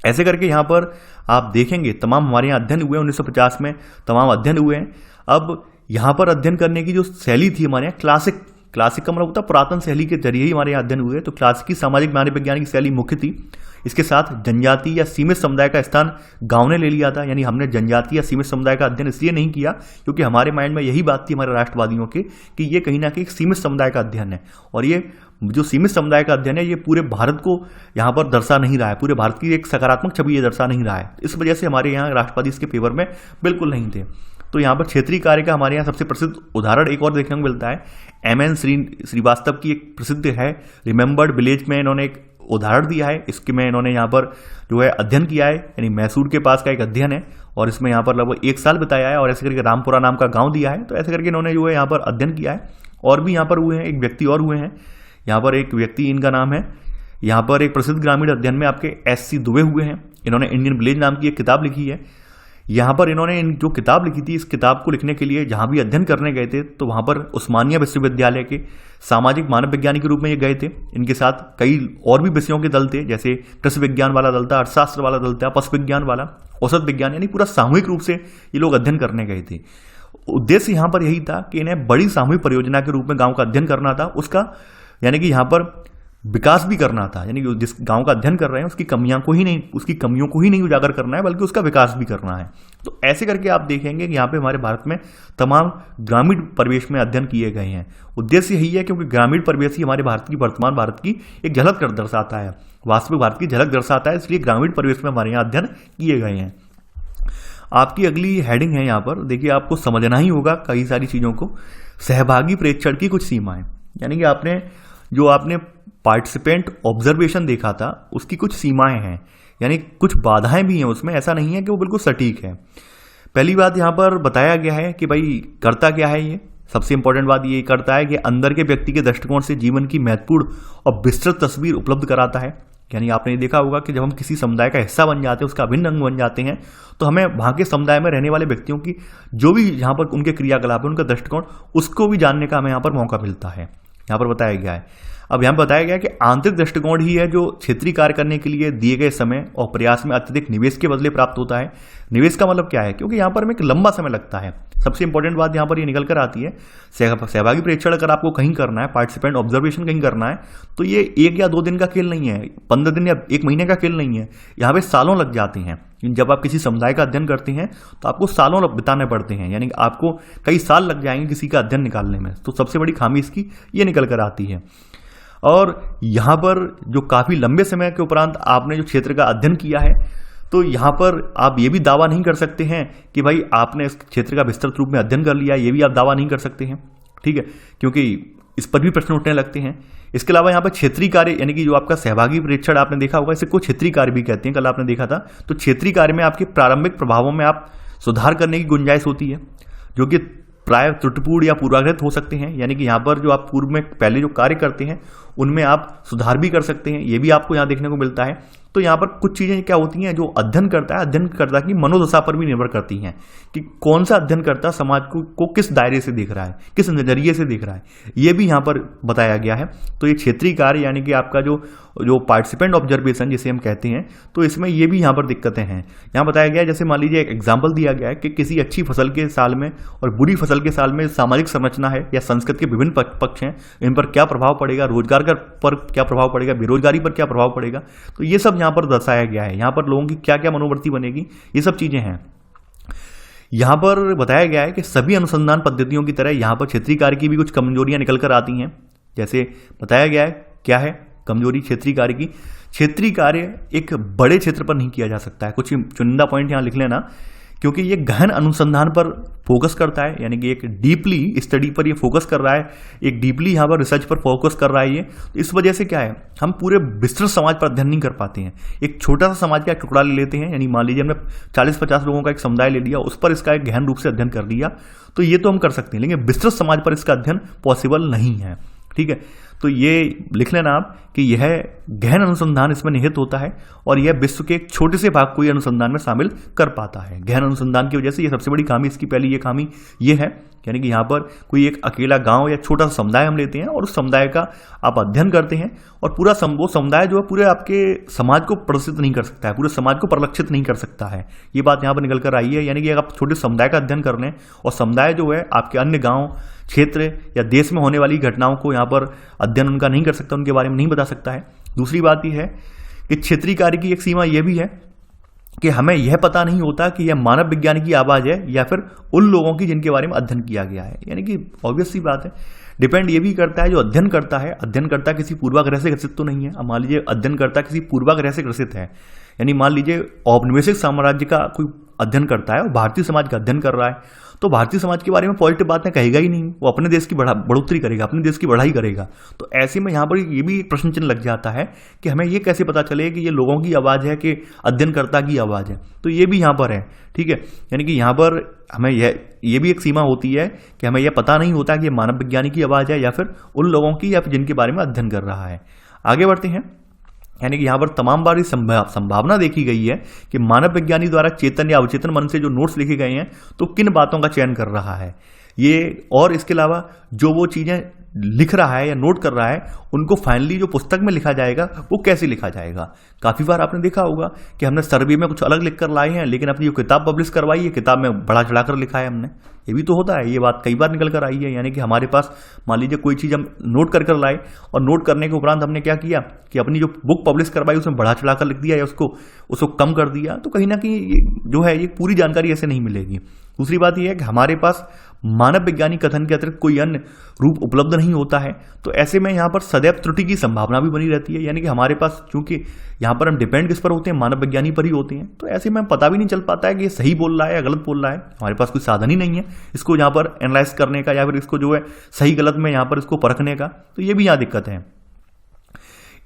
ऐसे करके यहाँ पर आप देखेंगे तमाम हमारे यहाँ अध्ययन हुए, 1950 में तमाम अध्ययन हुए हैं। अब यहाँ पर अध्ययन करने की जो शैली थी हमारे यहाँ क्लासिक का मतलब होता है पुरातन शैली के जरिए ही हमारे यहाँ अध्ययन हुए। तो क्लासिकी सामाजिक मानव विज्ञान की शैली मुख्य थी। इसके साथ जनजाति या सीमित समुदाय का स्थान गांव ने ले लिया था। यानी हमने जनजाति या सीमित समुदाय का अध्ययन इसलिए नहीं किया क्योंकि हमारे माइंड में यही बात थी हमारे राष्ट्रवादियों के कि ये कहीं ना कहीं सीमित समुदाय का अध्ययन है, और ये जो सीमित समुदाय का अध्ययन है ये पूरे भारत को यहाँ पर दर्शा नहीं रहा है, पूरे भारत की एक सकारात्मक छवि ये दर्शा नहीं रहा है। इस वजह से हमारे यहाँ राष्ट्रवादी इसके फेवर में बिल्कुल नहीं थे। तो यहाँ पर क्षेत्रीय कार्य का हमारे यहाँ सबसे प्रसिद्ध उदाहरण एक और देखने को मिलता है, एमएन श्रीवास्तव की एक प्रसिद्ध है रिमेंबर्ड विलेज में इन्होंने एक उदाहरण दिया है। इसके में इन्होंने यहाँ पर जो है अध्ययन किया है, यानी मैसूर के पास का एक अध्ययन है, और इसमें यहाँ पर लगभग 1 साल बिताया है, और ऐसे करके रामपुरा नाम का गांव दिया है। तो ऐसे करके इन्होंने जो है यहाँ पर अध्ययन किया है। और भी यहाँ पर हुए हैं, एक व्यक्ति और हुए हैं, यहाँ पर एक व्यक्ति इनका नाम है, यहाँ पर एक प्रसिद्ध ग्रामीण अध्ययन में आपके SC दुबे हुए हैं। इन्होंने इंडियन विलेज नाम की एक किताब लिखी है। यहाँ पर इन्होंने जो किताब लिखी थी, इस किताब को लिखने के लिए जहाँ भी अध्ययन करने गए थे तो वहाँ पर उस्मानिया विश्वविद्यालय के सामाजिक मानव विज्ञानी के रूप में ये गए थे। इनके साथ कई और भी विषयों के दल थे, जैसे कृषि विज्ञान वाला दल था, अर्थशास्त्र वाला दल था, पशु विज्ञान वाला, औषध विज्ञान, यानी पूरा सामूहिक रूप से ये लोग अध्ययन करने गए थे। उद्देश्य यहाँ पर यही था कि इन्हें बड़ी सामूहिक परियोजना के रूप में गाँव का अध्ययन करना था, उसका यानी कि यहाँ पर विकास भी करना था। यानी कि जिस गांव का अध्ययन कर रहे हैं उसकी कमियों को ही नहीं उजागर करना है, बल्कि उसका विकास भी करना है। तो ऐसे करके आप देखेंगे कि यहाँ पे हमारे भारत में तमाम ग्रामीण परिवेश में अध्ययन किए गए हैं। उद्देश्य यही है क्योंकि ग्रामीण परिवेश ही हमारे भारत की, वर्तमान भारत की एक झलक दर्शाता है, वास्तविक भारत की झलक दर्शाता है, इसलिए ग्रामीण परिवेश में हमारे यहाँ अध्ययन किए गए हैं। आपकी अगली हेडिंग है यहाँ पर, देखिए आपको समझना ही होगा कई सारी चीज़ों को। सहभागी प्रेक्षण की कुछ सीमाएं, यानी कि आपने पार्टिसिपेंट ऑब्जर्वेशन देखा था, उसकी कुछ सीमाएं हैं, यानी कुछ बाधाएं भी हैं उसमें। ऐसा नहीं है कि वो बिल्कुल सटीक है। पहली बात यहाँ पर बताया गया है कि भाई करता क्या है ये, सबसे इंपॉर्टेंट बात ये करता है कि अंदर के व्यक्ति के दृष्टिकोण से जीवन की महत्वपूर्ण और विस्तृत तस्वीर उपलब्ध कराता है। यानी आपने देखा होगा कि जब हम किसी समुदाय का हिस्सा बन जाते हैं, उसका अभिन्न अंग बन जाते हैं, तो हमें वहाँ के समुदाय में रहने वाले व्यक्तियों की जो भी यहाँ पर उनके क्रियाकलाप है, उनका दृष्टिकोण, उसको भी जानने का हमें यहाँ पर मौका मिलता है। यहाँ पर बताया गया है। अब यहाँ बताया गया कि आंतरिक दृष्टिकोण ही है जो क्षेत्रीय कार्य करने के लिए दिए गए समय और प्रयास में अत्यधिक निवेश के बदले प्राप्त होता है। निवेश का मतलब क्या है, क्योंकि यहाँ पर हमें एक लंबा समय लगता है। सबसे इंपॉर्टेंट बात यहाँ पर ये निकल कर आती है, सहभागी प्रेक्षण अगर आपको कहीं करना है, पार्टिसिपेंट ऑब्जर्वेशन कहीं करना है, तो ये 1 या 2 दिन का खेल नहीं है, 15 दिन या 1 महीने का खेल नहीं है। यहाँ पे सालों लग जाते हैं। जब आप किसी समुदाय का अध्ययन करते हैं तो आपको सालों बिताने पड़ते हैं, यानी आपको कई साल लग जाएंगे किसी का अध्ययन निकालने में। तो सबसे बड़ी खामी इसकी ये निकल कर आती है। और यहाँ पर जो काफ़ी लंबे समय के उपरांत आपने जो क्षेत्र का अध्ययन किया है, तो यहाँ पर आप ये भी दावा नहीं कर सकते हैं कि भाई आपने इस क्षेत्र का विस्तृत रूप में अध्ययन कर लिया, ये भी आप दावा नहीं कर सकते हैं, ठीक है, क्योंकि इस पर भी प्रश्न उठने लगते हैं। इसके अलावा यहाँ पर क्षेत्रीय कार्य, यानी कि जो आपका सहभागी प्रेक्षण आपने देखा होगा, इसे कुछ क्षेत्रीय कार्य भी कहते हैं, कल आपने देखा था। तो क्षेत्रीय कार्य में आपके प्रारंभिक प्रभावों में आप सुधार करने की गुंजाइश होती है, जो कि प्राय त्रुटिपूर्ण या पूर्वाग्रहित हो सकते हैं। यानी कि यहाँ पर जो आप पूर्व में पहले जो कार्य करते हैं उनमें आप सुधार भी कर सकते हैं, ये भी आपको यहाँ देखने को मिलता है। तो यहाँ पर कुछ चीज़ें क्या होती हैं, जो अध्ययनकर्ता की मनोदशा पर भी निर्भर करती हैं कि कौन सा अध्ययनकर्ता समाज को किस दायरे से देख रहा है, किस नज़रिए से देख रहा है, ये भी यहाँ पर बताया गया है। तो ये क्षेत्रीय कार्य यानी कि आपका जो पार्टिसिपेंट ऑब्जर्वेशन जिसे हम कहते हैं, तो इसमें ये भी यहाँ पर दिक्कतें हैं। यहाँ बताया गया है, जैसे मान लीजिए एक एग्जाम्पल दिया गया है कि किसी अच्छी फसल के साल में और बुरी फसल के साल में सामाजिक संरचना है या संस्कृति के विभिन्न पक्ष हैं, इन पर क्या प्रभाव पड़ेगा, रोजगार पर क्या प्रभाव पड़ेगा, बेरोजगारी पर क्या प्रभाव पड़ेगा। तो ये सब यहाँ पर दर्शाया गया है। यहाँ पर लोगों की क्या क्या मनोवृत्ति बनेगी, ये सब चीजें हैं। यहाँ पर बताया गया है कि सभी अनुसंधान पद्धतियों की तरह यहाँ पर क्षेत्रीय कार्य की भी कुछ कमजोरियां निकल कर आती हैं। जैसे बताया गया है क्या है कमजोरी क्षेत्रीय कार्य की, क्षेत्रीय कार्य एक बड़े क्षेत्र पर नहीं किया जा सकता है। कुछ चुनिंदा पॉइंट यहाँ लिख लेना क्योंकि ये गहन अनुसंधान पर फोकस करता है, यानी कि एक डीपली स्टडी पर ये फोकस कर रहा है, एक डीपली यहाँ पर रिसर्च पर फोकस कर रहा है ये। तो इस वजह से क्या है, हम पूरे विस्तृत समाज पर अध्ययन नहीं कर पाते हैं, एक छोटा सा समाज का एक टुकड़ा ले लेते हैं। यानी मान लीजिए हमने 40-50 लोगों का एक समुदाय ले लिया, उस पर इसका एक गहन रूप से अध्ययन कर लिया, तो ये तो हम कर सकते हैं, लेकिन विस्तृत समाज पर इसका अध्ययन पॉसिबल नहीं है। ठीक है, तो ये लिख लेना आप कि यह गहन अनुसंधान इसमें निहित होता है और यह विश्व के एक छोटे से भाग को अनुसंधान में शामिल कर पाता है। गहन अनुसंधान की वजह से ये सबसे बड़ी खामी इसकी पहली ये खामी ये है, यानी कि यहाँ पर कोई एक अकेला गांव या छोटा सा समुदाय हम लेते हैं और उस समुदाय का आप अध्ययन करते हैं और पूरा वो समुदाय जो है पूरे आपके समाज को प्रदर्शित नहीं कर सकता है, पूरे समाज को परिलक्षित नहीं कर सकता है। ये बात यहाँ पर निकल कर आई है, यानी कि अगर आप छोटे समुदाय का अध्ययन कर लें और समुदाय जो है आपके अन्य गाँव क्षेत्र या देश में होने वाली घटनाओं को यहाँ पर अध्ययन उनका नहीं कर सकता, उनके बारे में नहीं बता सकता है। दूसरी बात यह है कि क्षेत्रीय कार्य की एक सीमा यह भी है कि हमें यह पता नहीं होता कि यह मानव विज्ञान की आवाज़ है या फिर उन लोगों की जिनके बारे में अध्ययन किया गया है। यानी कि ऑब्वियस सी बात है, डिपेंड ये भी करता है जो अध्ययनकर्ता किसी पूर्वाग्रह से ग्रसित तो नहीं है। अब मान लीजिए अध्ययनकर्ता किसी पूर्वाग्रह से ग्रसित है, यानी मान लीजिए औपनिवेशिक साम्राज्य का कोई अध्ययन करता है और भारतीय समाज का अध्ययन कर रहा है, तो भारतीय समाज के बारे में पॉजिटिव बातें कहेगा ही नहीं, वो अपने देश की बढ़ोतरी करेगा, अपने देश की बढ़ाई करेगा। तो ऐसे में यहाँ पर ये भी एक प्रश्न चिन्ह लग जाता है कि हमें ये कैसे पता चले कि ये लोगों की आवाज़ है कि अध्ययनकर्ता की आवाज़ है। तो ये भी यहाँ पर है, ठीक है, यानी कि यहाँ पर हमें ये भी एक सीमा होती है कि हमें यह पता नहीं होता कि ये मानव विज्ञानी की आवाज़ है या फिर उन लोगों की या फिर जिनके बारे में अध्ययन कर रहा है। आगे बढ़ते हैं, यानी कि यहाँ पर तमाम बार संभावना देखी गई है कि मानव विज्ञानी द्वारा चेतन या अवचेतन मन से जो नोट्स लिखे गए हैं तो किन बातों का चयन कर रहा है ये, और इसके अलावा जो वो चीज़ें लिख रहा है या नोट कर रहा है उनको फाइनली जो पुस्तक में लिखा जाएगा वो कैसे लिखा जाएगा। काफ़ी बार आपने देखा होगा कि हमने सर्वे में कुछ अलग लिख कर लाए हैं, लेकिन अपनी जो किताब पब्लिश करवाई है किताब में बढ़ा चढ़ा कर लिखा है हमने। ये भी तो होता है, ये बात कई बार निकल कर आई है। यानी कि हमारे पास मान लीजिए कोई चीज़ हम नोट कर लाए और नोट करने के उपरांत हमने क्या किया कि अपनी जो बुक पब्लिश करवाई उसमें बढ़ा चढ़ा कर लिख दिया या उसको कम कर दिया, तो कहीं ना कहीं जो है ये पूरी जानकारी ऐसे नहीं मिलेगी। दूसरी बात यह है कि हमारे पास मानव विज्ञानी कथन के अतिरिक्त कोई अन्य रूप उपलब्ध नहीं होता है, तो ऐसे में यहाँ पर सदैव त्रुटि की संभावना भी बनी रहती है। यानी कि हमारे पास चूंकि यहाँ पर हम डिपेंड किस पर होते हैं, मानव विज्ञानी पर ही होते हैं, तो ऐसे में हम पता भी नहीं चल पाता है कि ये सही बोल रहा है या गलत बोल रहा है। हमारे पास कोई साधन ही नहीं है इसको यहाँ पर एनालाइज करने का या फिर इसको जो है सही गलत में यहाँ पर इसको परखने का, तो ये भी यहाँ दिक्कत है।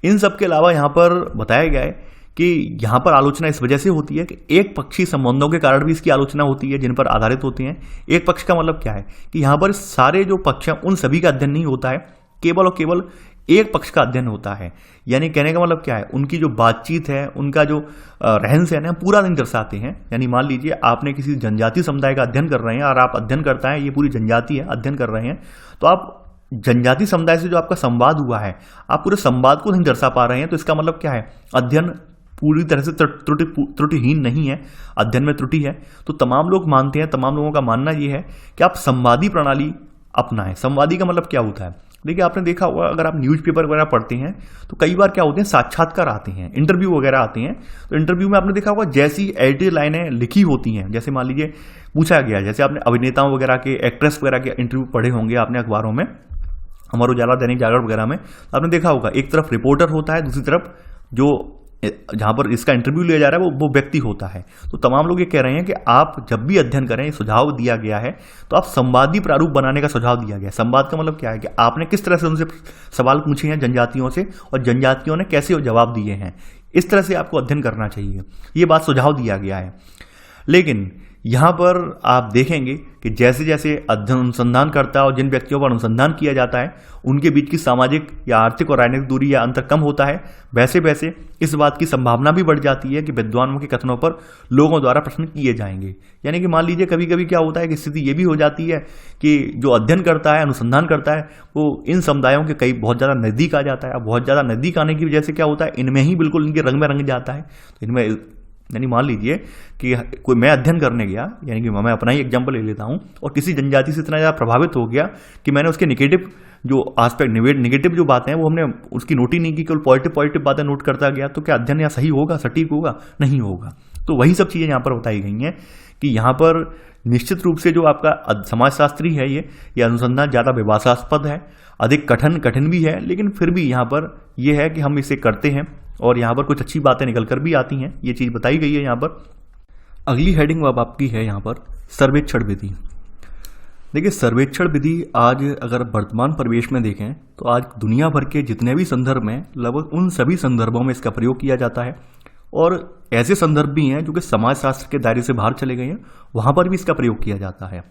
इन सब के अलावा यहाँ पर बताया गया है कि यहाँ पर आलोचना इस वजह से होती है कि एक पक्षी संबंधों के कारण भी इसकी आलोचना होती है जिन पर आधारित होते हैं। एक पक्ष का मतलब क्या है कि यहाँ पर सारे जो पक्ष हैं उन सभी का अध्ययन नहीं होता है, केवल और केवल एक पक्ष का अध्ययन होता है। यानी कहने का मतलब क्या है, उनकी जो बातचीत है, उनका जो रहन सहन है पूरा दिन दर्शाते हैं। यानी मान लीजिए आपने किसी जनजातीय समुदाय का अध्ययन कर रहे हैं और आप अध्ययन करता है ये पूरी जनजाति है, अध्ययन कर रहे हैं, तो आप जनजाति समुदाय से जो आपका संवाद हुआ है आप पूरे संवाद को नहीं दर्शा पा रहे हैं। तो इसका मतलब क्या है, अध्ययन पूरी तरह से त्रुटिहीन नहीं है, अध्ययन में त्रुटि है। तो तमाम लोग मानते हैं, तमाम लोगों का मानना यह है कि आप संवादी प्रणाली अपनाएं। संवादी का मतलब क्या होता है, देखिए आपने देखा होगा अगर आप न्यूज़पेपर वगैरह पढ़ते हैं तो कई बार क्या होते हैं, साक्षात्कार आते हैं, इंटरव्यू वगैरह आते हैं। तो इंटरव्यू में आपने देखा होगा जैसी एडिटेड लाइनें लिखी होती हैं, जैसे मान लीजिए पूछा गया, जैसे आपने अभिनेताओं वगैरह के, एक्ट्रेस वगैरह के इंटरव्यू पढ़े होंगे आपने अखबारों में, अमर उजाला, दैनिक जागरण वगैरह में, आपने देखा होगा एक तरफ रिपोर्टर होता है, दूसरी तरफ जो जहां पर इसका इंटरव्यू लिया जा रहा है वो व्यक्ति होता है। तो तमाम लोग ये कह रहे हैं कि आप जब भी अध्ययन करें, सुझाव दिया गया है तो आप संवादी प्रारूप बनाने का सुझाव दिया गया है। संवाद का मतलब क्या है कि आपने किस तरह से उनसे सवाल पूछे हैं जनजातियों से और जनजातियों ने कैसे जवाब दिए हैं, इस तरह से आपको अध्ययन करना चाहिए, ये बात सुझाव दिया गया है। लेकिन यहाँ पर आप देखेंगे कि जैसे जैसे अध्ययन अनुसंधान करता है और जिन व्यक्तियों पर अनुसंधान किया जाता है उनके बीच की सामाजिक या आर्थिक और राजनीतिक दूरी या अंतर कम होता है, वैसे वैसे इस बात की संभावना भी बढ़ जाती है कि विद्वानों के कथनों पर लोगों द्वारा प्रश्न किए जाएंगे। यानी कि मान लीजिए कभी कभी क्या होता है कि स्थिति ये भी हो जाती है कि जो अध्ययन करता है, अनुसंधान करता है, वो इन समुदायों के कई बहुत ज़्यादा नज़दीक आ जाता है। बहुत ज़्यादा नज़दीक आने की वजह से क्या होता है, इनमें ही बिल्कुल इनके रंग में रंग जाता है। तो इनमें यानी मान लीजिए कि कोई मैं अध्ययन करने गया, यानी कि मैं अपना ही एग्जांपल ले लेता हूं, और किसी जनजाति से इतना ज़्यादा प्रभावित हो गया कि मैंने उसके नेगेटिव जो एस्पेक्ट, निगेटिव जो बातें हैं वो हमने उसकी नोट ही नहीं की, केवल पॉजिटिव बातें नोट करता गया, तो क्या अध्ययन यहाँ सही होगा, सटीक होगा? नहीं होगा। तो वही सब चीज़ें यहाँ पर बताई गई हैं कि यहाँ पर निश्चित रूप से जो आपका समाजशास्त्री है ये अनुसंधान ज़्यादा विवादास्पद है, अधिक कठिन भी है, लेकिन फिर भी यहाँ पर यह है कि हम इसे करते हैं और यहाँ पर कुछ अच्छी बातें निकल कर भी आती हैं, ये चीज़ बताई गई है यहाँ पर। अगली हेडिंग अब आपकी है यहाँ पर सर्वेक्षण विधि। देखिए, सर्वेक्षण विधि आज अगर वर्तमान परिवेश में देखें तो आज दुनिया भर के जितने भी संदर्भ हैं लगभग उन सभी संदर्भों में इसका प्रयोग किया जाता है, और ऐसे संदर्भ भी हैं जो कि समाजशास्त्र के दायरे से बाहर चले गए हैं, वहां पर भी इसका प्रयोग किया जाता है।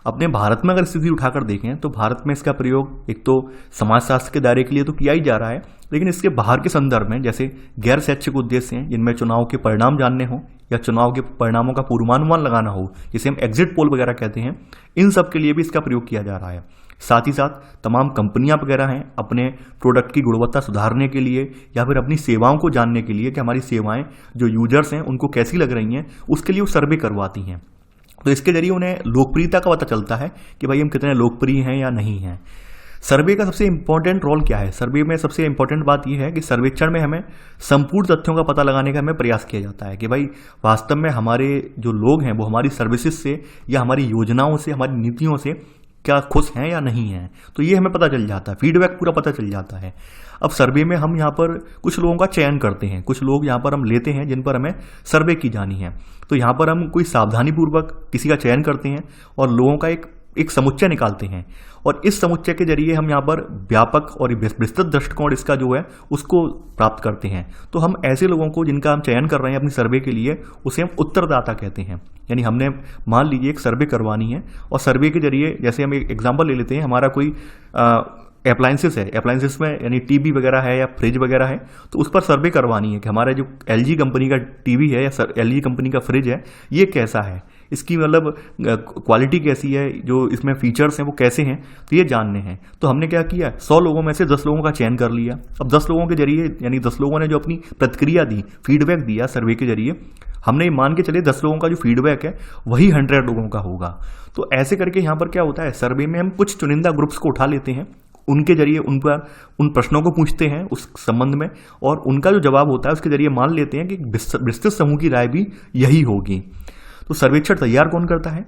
अपने भारत में अगर स्थिति उठाकर देखें तो भारत में इसका प्रयोग एक तो समाजशास्त्र के दायरे के लिए तो किया ही जा रहा है, लेकिन इसके बाहर के संदर्भ में जैसे गैर शैक्षिक उद्देश्य हैं जिनमें चुनाव के परिणाम जानने हो या चुनाव के परिणामों का पूर्वानुमान लगाना हो, जिसे हम एग्जिट पोल वगैरह कहते हैं, इन सब के लिए भी इसका प्रयोग किया जा रहा है। साथ ही साथ तमाम कंपनियां वगैरह हैं अपने प्रोडक्ट की गुणवत्ता सुधारने के लिए या फिर अपनी सेवाओं को जानने के लिए कि हमारी सेवाएं जो यूजर्स हैं उनको कैसी लग रही हैं, उसके लिए वो सर्वे करवाती हैं। तो इसके जरिए उन्हें लोकप्रियता का पता चलता है कि भाई हम कितने लोकप्रिय हैं या नहीं हैं। सर्वे का सबसे इंपॉर्टेंट रोल क्या है? सर्वे में सबसे इंपॉर्टेंट बात यह है कि सर्वेक्षण में हमें संपूर्ण तथ्यों का पता लगाने का हमें प्रयास किया जाता है कि भाई वास्तव में हमारे जो लोग हैं वो हमारी सर्विसेज से या हमारी योजनाओं से, हमारी नीतियों से क्या खुश हैं या नहीं हैं। तो ये हमें पता चल जाता है, फीडबैक पूरा पता चल जाता है। अब सर्वे में हम यहाँ पर कुछ लोगों का चयन करते हैं, कुछ लोग यहाँ पर हम लेते हैं जिन पर हमें सर्वे की जानी है। तो यहाँ पर हम कोई सावधानी पूर्वक किसी का चयन करते हैं और लोगों का एक समुच्चय निकालते हैं, और इस समुच्चय के जरिए हम यहाँ पर व्यापक और विस्तृत दृष्टिकोण इसका जो है उसको प्राप्त करते हैं। तो हम ऐसे लोगों को जिनका हम चयन कर रहे हैं अपनी सर्वे के लिए, उसे हम उत्तरदाता कहते हैं। यानी हमने मान लीजिए एक सर्वे करवानी है और सर्वे के जरिए, जैसे हम एक एग्जाम्पल ले लेते हैं, हमारा कोई अप्लायंसेस है, अप्लायंसेस में यानी टीवी वगैरह है या फ्रिज वगैरह है, तो उस पर सर्वे करवानी है कि हमारा जो एलजी कंपनी का टीवी है या एलजी कंपनी का फ्रिज है ये कैसा है, इसकी मतलब क्वालिटी कैसी है, जो इसमें फीचर्स हैं वो कैसे हैं, तो ये जानने हैं। तो हमने क्या किया, 100 लोगों में से 10 लोगों का चयन कर लिया। अब 10 लोगों के जरिए यानी 10 लोगों ने जो अपनी प्रतिक्रिया दी, फीडबैक दिया सर्वे के जरिए, हमने मान के चले 10 लोगों का जो फीडबैक है वही 100 लोगों का होगा। तो ऐसे करके यहाँ पर क्या होता है, सर्वे में हम कुछ चुनिंदा ग्रुप्स को उठा लेते हैं, उनके जरिए उन प्रश्नों को पूछते हैं उस संबंध में, और उनका जो जवाब होता है उसके जरिए मान लेते हैं कि विस्तृत समूह की राय भी यही होगी। तो सर्वेक्षण तैयार कौन करता है?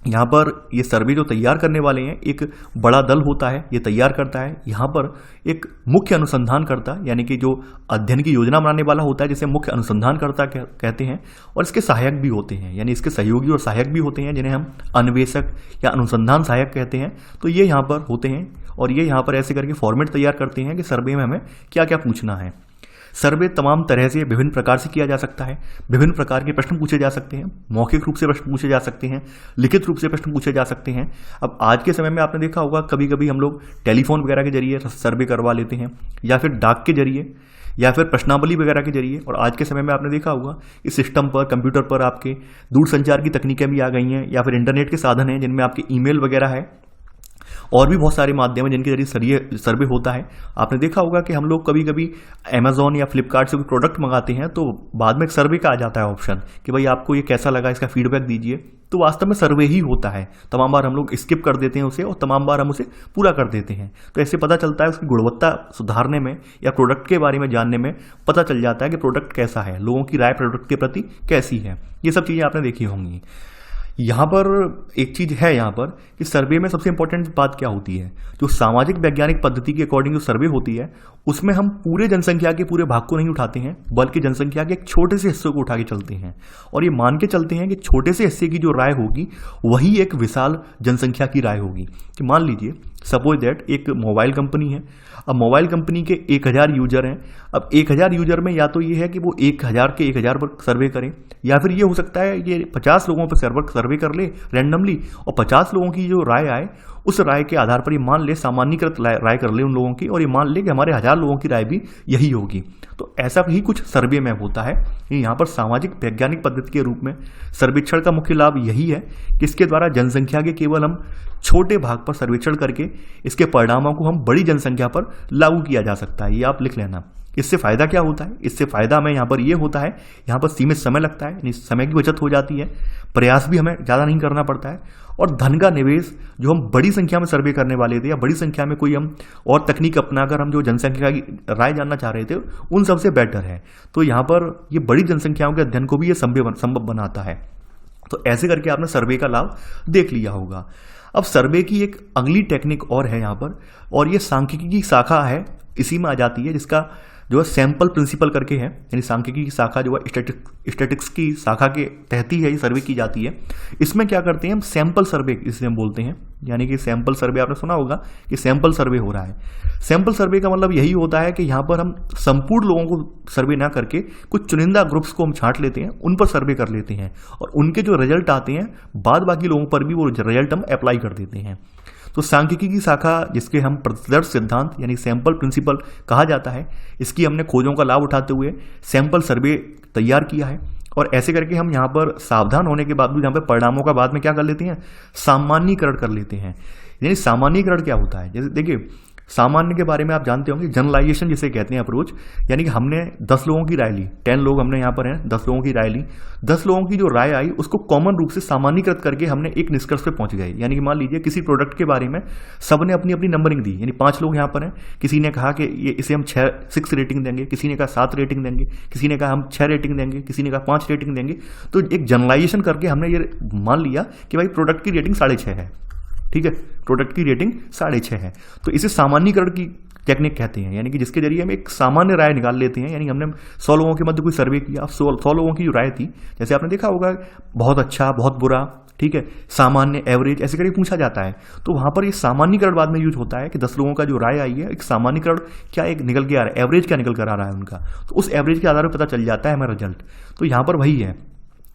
यहाँ पर ये सर्वे जो तैयार करने वाले हैं एक बड़ा दल होता है, ये तैयार करता है। यहाँ पर एक मुख्य अनुसंधानकर्ता यानी कि जो अध्ययन की योजना बनाने वाला होता है जिसे मुख्य अनुसंधानकर्ता कहते हैं, और इसके सहायक भी होते हैं, यानी इसके सहयोगी और सहायक भी होते हैं जिन्हें हम अन्वेषक या अनुसंधान सहायक कहते हैं। तो ये यहाँ पर होते हैं और ये यहाँ पर ऐसे करके फॉर्मेट तैयार करते हैं कि सर्वे में हमें क्या क्या पूछना है। सर्वे तमाम तरह से विभिन्न प्रकार से किया जा सकता है, विभिन्न प्रकार के प्रश्न पूछे जा सकते हैं, मौखिक रूप से प्रश्न पूछे जा सकते हैं, लिखित रूप से प्रश्न पूछे जा सकते हैं। अब आज के समय में आपने देखा होगा कभी कभी हम लोग टेलीफोन वगैरह के जरिए सर्वे करवा लेते हैं, या फिर डाक के जरिए, या फिर प्रश्नावली वगैरह के जरिए। और आज के समय में आपने देखा होगा इस सिस्टम पर, कंप्यूटर पर आपके दूरसंचार की तकनीकें भी आ गई हैं, या फिर इंटरनेट के साधन हैं जिनमें आपके ईमेल वगैरह है, और भी बहुत सारे माध्यम हैं जिनके जरिए सर्वे होता है। आपने देखा होगा कि हम लोग कभी कभी अमेजोन या फ्लिपकार्ट से कोई प्रोडक्ट मंगाते हैं तो बाद में एक सर्वे का आ जाता है ऑप्शन कि भाई आपको ये कैसा लगा, इसका फीडबैक दीजिए। तो वास्तव में सर्वे ही होता है। तमाम बार हम लोग स्किप कर देते हैं उसे और तमाम बार हम उसे पूरा कर देते हैं। तो ऐसे पता चलता है उसकी गुणवत्ता सुधारने में या प्रोडक्ट के बारे में जानने में पता चल जाता है कि प्रोडक्ट कैसा है, लोगों की राय प्रोडक्ट के प्रति कैसी है। ये सब चीज़ें आपने देखी होंगी। यहाँ पर एक चीज है यहाँ पर कि सर्वे में सबसे इंपॉर्टेंट बात क्या होती है, जो सामाजिक वैज्ञानिक पद्धति के अकॉर्डिंग जो सर्वे होती है उसमें हम पूरे जनसंख्या के पूरे भाग को नहीं उठाते हैं, बल्कि जनसंख्या के एक छोटे से हिस्से को उठा के चलते हैं, और ये मान के चलते हैं कि छोटे से हिस्से की जो राय होगी वही एक विशाल जनसंख्या की राय होगी। कि मान लीजिए सपोज दैट एक मोबाइल कंपनी है, अब मोबाइल कंपनी के 1000 यूजर हैं। अब 1000 यूजर में या तो ये है कि वो 1000 के 1000 पर सर्वे करें, या फिर ये हो सकता है ये 50 लोगों पर सर्वे कर ले रैंडमली, और 50 लोगों की जो राय आए उस राय के आधार पर ये मान ले, सामान्यीकृत राय कर ले उन लोगों की, और ये मान ले कि हमारे 1000 लोगों की राय भी यही होगी। तो ऐसा ही कुछ सर्वे में होता है। यहाँ पर सामाजिक वैज्ञानिक पद्धति के रूप में सर्वेक्षण का मुख्य लाभ यही है कि इसके द्वारा जनसंख्या के केवल हम छोटे भाग पर सर्वेक्षण करके इसके परिणामों को हम बड़ी जनसंख्या पर लागू किया जा सकता है। ये आप लिख लेना। इससे फायदा क्या होता है? इससे फायदा हमें यहाँ पर ये होता है, यहाँ पर सीमित समय लगता है, यानी समय की बचत हो जाती है, प्रयास भी हमें ज़्यादा नहीं करना पड़ता है, और धन का निवेश जो हम बड़ी संख्या में सर्वे करने वाले थे या बड़ी संख्या में कोई हम और तकनीक अपनाकर हम जो जनसंख्या की राय जानना चाह रहे थे उन सबसे बेटर है। तो यहाँ पर ये बड़ी जनसंख्याओं के अध्ययन को भी ये संभव बनाता है। तो ऐसे करके आपने सर्वे का लाभ देख लिया होगा। अब सर्वे की एक अगली टेक्निक और है यहाँ पर, और ये सांख्यिकी की शाखा है, इसी में आ जाती है, जिसका जो है सैंपल प्रिंसिपल करके है, यानी सांख्यिकी की शाखा जो है स्टैटिक्स की शाखा के तहत ही है ये सर्वे की जाती है। इसमें क्या करते हैं हम, सैंपल सर्वे इसे हम बोलते हैं, यानी कि सैंपल सर्वे आपने सुना होगा कि सैंपल सर्वे हो रहा है। सैंपल सर्वे का मतलब यही होता है कि यहाँ पर हम संपूर्ण लोगों को सर्वे ना करके कुछ चुनिंदा ग्रुप्स को हम छांट लेते हैं, उन पर सर्वे कर लेते हैं और उनके जो रिजल्ट आते हैं बाद बाकी लोगों पर भी वो रिजल्ट हम अप्लाई कर देते हैं। तो सांख्यिकी की शाखा जिसके हम प्रतिदर्श सिद्धांत यानी सैंपल प्रिंसिपल कहा जाता है, इसकी हमने खोजों का लाभ उठाते हुए सैंपल सर्वे तैयार किया है और ऐसे करके हम यहाँ पर सावधान होने के बावजूद यहाँ पर परिणामों का बाद में क्या कर लेते हैं, सामान्यीकरण कर लेते हैं। यानी सामान्यीकरण क्या होता है, जैसे देखिए सामान्य के बारे में आप जानते होंगे, जनरलाइजेशन जिसे कहते हैं अप्रोच, यानी कि हमने 10 लोगों की राय ली, 10 लोग हमने यहाँ पर हैं, 10 लोगों की राय ली, 10 लोगों की जो राय आई उसको कॉमन रूप से सामान्यीकृत करके हमने एक निष्कर्ष पे पहुंच गए। यानी कि मान लीजिए किसी प्रोडक्ट के बारे में सबने अपनी अपनी नंबरिंग दी, यानी 5 लोग यहाँ पर हैं, किसी ने कहा कि ये इसे हम 6 रेटिंग देंगे, किसी ने कहा 7 रेटिंग देंगे, किसी ने कहा हम 6 रेटिंग देंगे, किसी ने कहा 5 रेटिंग देंगे। तो एक जनरलाइजेशन करके हमने ये मान लिया कि भाई प्रोडक्ट की रेटिंग 6.5 है, ठीक है, प्रोडक्ट की रेटिंग 6.5 है। तो इसे सामान्यीकरण की टेक्निक कहते हैं, यानी कि जिसके जरिए हम एक सामान्य राय निकाल लेते हैं। यानी हमने 100 लोगों के मध्य कोई सर्वे किया, 100 लोगों की जो राय थी, जैसे आपने देखा होगा बहुत अच्छा, बहुत बुरा, ठीक है, सामान्य, एवरेज, ऐसे करके पूछा जाता है। तो वहां पर ये सामान्यीकरण बाद में यूज होता है कि 10 लोगों का जो राय आई है, एक सामान्यीकरण क्या एक निकल के आ रहा है, एवरेज क्या निकल कर आ रहा है उनका, तो उस एवरेज के आधार पर पता चल जाता है हमारा रिजल्ट। तो यहाँ पर वही है,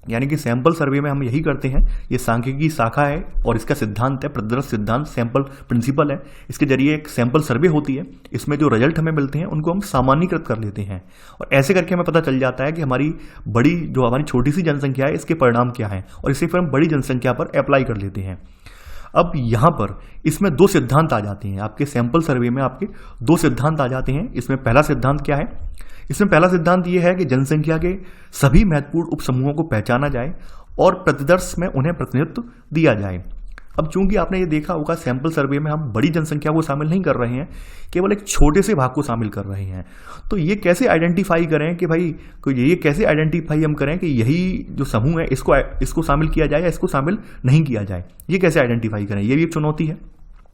यानी कि सैंपल सर्वे में हम यही करते हैं। ये सांख्यिकी शाखा है और इसका सिद्धांत है प्रतिदर्श सिद्धांत, सैंपल प्रिंसिपल है। इसके जरिए एक सैंपल सर्वे होती है, इसमें जो रिजल्ट हमें मिलते हैं उनको हम सामान्यीकृत कर लेते हैं और ऐसे करके हमें पता चल जाता है कि हमारी बड़ी जो हमारी छोटी सी जनसंख्या है इसके परिणाम क्या है और इसे फिर हम बड़ी जनसंख्या पर अप्लाई कर लेते हैं। अब यहाँ पर इसमें 2 सिद्धांत आ जाते हैं, आपके सैंपल सर्वे में आपके 2 सिद्धांत आ जाते हैं। इसमें पहला सिद्धांत क्या है, इसमें पहला सिद्धांत ये है कि जनसंख्या के सभी महत्वपूर्ण उपसमूहों को पहचाना जाए और प्रतिदर्श में उन्हें प्रतिनिधित्व दिया जाए। अब चूंकि आपने ये देखा होगा सैंपल सर्वे में हम बड़ी जनसंख्या को शामिल नहीं कर रहे हैं, केवल एक छोटे से भाग को शामिल कर रहे हैं। तो ये कैसे आइडेंटिफाई करें कि भाई ये कैसे आइडेंटिफाई हम करें कि यही जो समूह है इसको शामिल किया जाए या इसको शामिल नहीं किया जाए, ये कैसे आइडेंटिफाई करें, ये भी एक चुनौती है।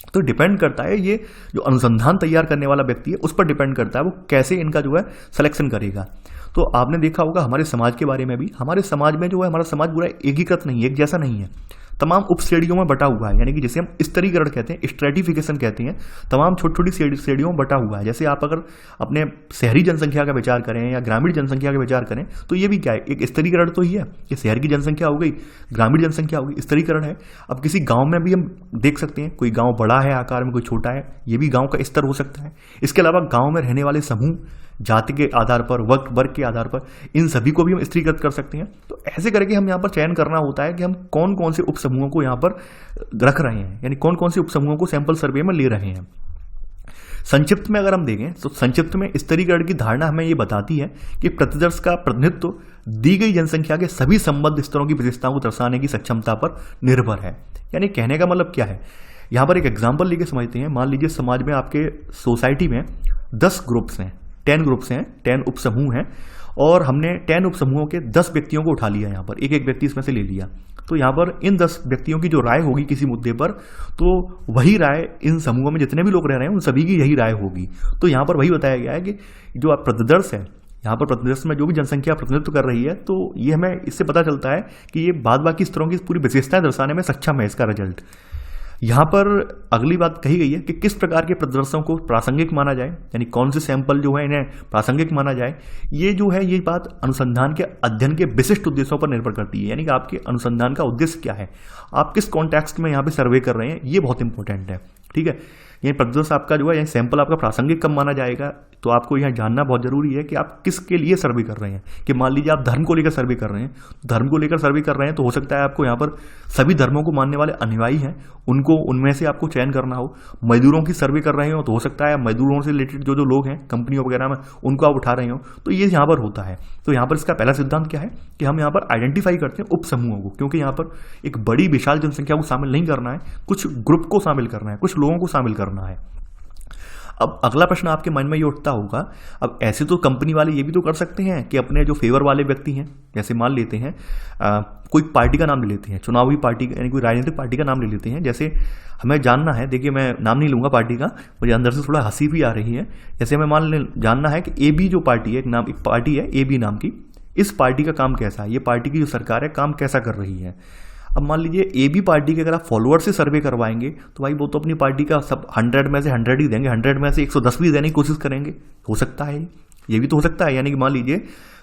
तो डिपेंड करता है, ये जो अनुसंधान तैयार करने वाला व्यक्ति है उस पर डिपेंड करता है वो कैसे इनका जो है सिलेक्शन करेगा। तो आपने देखा होगा हमारे समाज के बारे में भी, हमारे समाज में जो है हमारा समाज पूरा एकीकृत नहीं है, एक जैसा नहीं है, तमाम उप श्रेणियों में बटा हुआ है, यानी कि जिसे हम स्तरीकरण कहते हैं, स्ट्रेटिफिकेशन कहते हैं, तमाम छोटी छोटी श्रेणियों में बटा हुआ है। जैसे आप अगर अपने शहरी जनसंख्या का विचार करें या ग्रामीण जनसंख्या का विचार करें तो ये भी क्या है, एक स्तरीकरण तो ही है कि शहर की जनसंख्या हो गई, ग्रामीण जनसंख्या हो गई, स्तरीकरण है। अब किसी गाँव में भी हम देख सकते हैं, कोई गाँव बड़ा है आकार में, कोई छोटा है, ये भी गाँव का स्तर हो सकता है। इसके अलावा गाँव में रहने वाले समूह जाति के आधार पर, वर्ग के आधार पर, इन सभी को भी हम स्त्रीकृत कर सकते हैं। तो ऐसे करके हम यहाँ पर चयन करना होता है कि हम कौन कौन से उपसमूहों को यहाँ पर रख रहे हैं, यानी कौन कौन से उपसमूहों को सैंपल सर्वे में ले रहे हैं। संक्षिप्त में अगर हम देखें तो संक्षिप्त में स्तरीकरण की धारणा हमें ये बताती है कि प्रतिदर्श का प्रतिनिधित्व दी गई जनसंख्या के सभी संबद्ध स्तरों की विशेषताओं को दर्शाने की सक्षमता पर निर्भर है। यानी कहने का मतलब क्या है, यहाँ पर एक एग्जाम्पल लेके समझते हैं। मान लीजिए समाज में आपके सोसाइटी में 10 ग्रुप्स हैं, 10 ग्रुप्स हैं, 10 उपसमूह हैं और हमने 10 उपसमूहों के 10 व्यक्तियों को उठा लिया, यहाँ पर एक एक व्यक्ति इसमें से ले लिया। तो यहाँ पर इन 10 व्यक्तियों की जो राय होगी किसी मुद्दे पर, तो वही राय इन समूहों में जितने भी लोग रह रहे हैं उन सभी की यही राय होगी। तो यहाँ पर वही बताया गया है कि जो प्रतिदर्श है, यहाँ पर प्रतिदर्श में जो भी जनसंख्या प्रतिनिधित्व कर रही है, तो ये हमें इससे पता चलता है कि ये बाद बाकी स्तरों की पूरी विशेषताएं दर्शाने में सक्षम है इसका रिजल्ट। यहाँ पर अगली बात कही गई है कि किस प्रकार के प्रतिदर्शों को प्रासंगिक माना जाए, यानी कौन से सैंपल जो है इन्हें प्रासंगिक माना जाए। ये जो है ये बात अनुसंधान के अध्ययन के विशिष्ट उद्देश्यों पर निर्भर करती है, यानी कि आपके अनुसंधान का उद्देश्य क्या है, आप किस कॉन्टेक्स्ट में यहाँ पे सर्वे कर रहे हैं, ये बहुत इंपॉर्टेंट है। ठीक है, ये प्रतिदर्श आपका जो है ये सैंपल आपका प्रासंगिक कब माना जाएगा, तो आपको यहाँ जानना बहुत जरूरी है कि आप किसके लिए सर्वे कर रहे हैं। कि मान लीजिए आप धर्म को लेकर सर्वे कर रहे हैं, धर्म को लेकर सर्वे कर रहे हैं तो हो सकता है आपको यहाँ पर सभी धर्मों को मानने वाले अनुयायी हैं, उनको उनमें से आपको चयन करना हो। मजदूरों की सर्वे कर रहे हो तो हो सकता है मजदूरों से रिलेटेड जो लोग हैं कंपनियों वगैरह में उनको आप उठा रहे हो, तो ये यहाँ पर होता है। तो यहाँ पर इसका पहला सिद्धांत क्या है कि हम यहाँ पर आइडेंटिफाई करते हैं उप समूहों को, क्योंकि यहाँ पर एक बड़ी विशाल जनसंख्या को शामिल नहीं करना है, कुछ ग्रुप को शामिल करना है, कुछ लोगों को शामिल करना है। अब अगला प्रश्न आपके मन में ये उठता होगा, अब ऐसे तो कंपनी वाले ये भी तो कर सकते हैं कि अपने जो फेवर वाले व्यक्ति हैं, जैसे मान लेते हैं कोई पार्टी का नाम ले लेते हैं, चुनावी पार्टी यानी कोई राजनीतिक पार्टी का नाम ले लेते हैं। जैसे हमें जानना है, देखिए मैं नाम नहीं लूंगा पार्टी का, मुझे अंदर से थोड़ा हंसी भी आ रही है। जैसे हमें जानना है कि AB जो पार्टी है, एक पार्टी है AB नाम की, इस पार्टी का काम कैसा है, ये पार्टी की जो सरकार है काम कैसा कर रही है। अब मान लीजिए AB पार्टी के अगर आप फॉलोअर से सर्वे करवाएंगे तो भाई वो तो अपनी पार्टी का सब 100 में से 100 ही देंगे, 100 में से 110 भी देने की कोशिश करेंगे। हो सकता है, ये भी तो हो सकता है। यानी कि मान लीजिए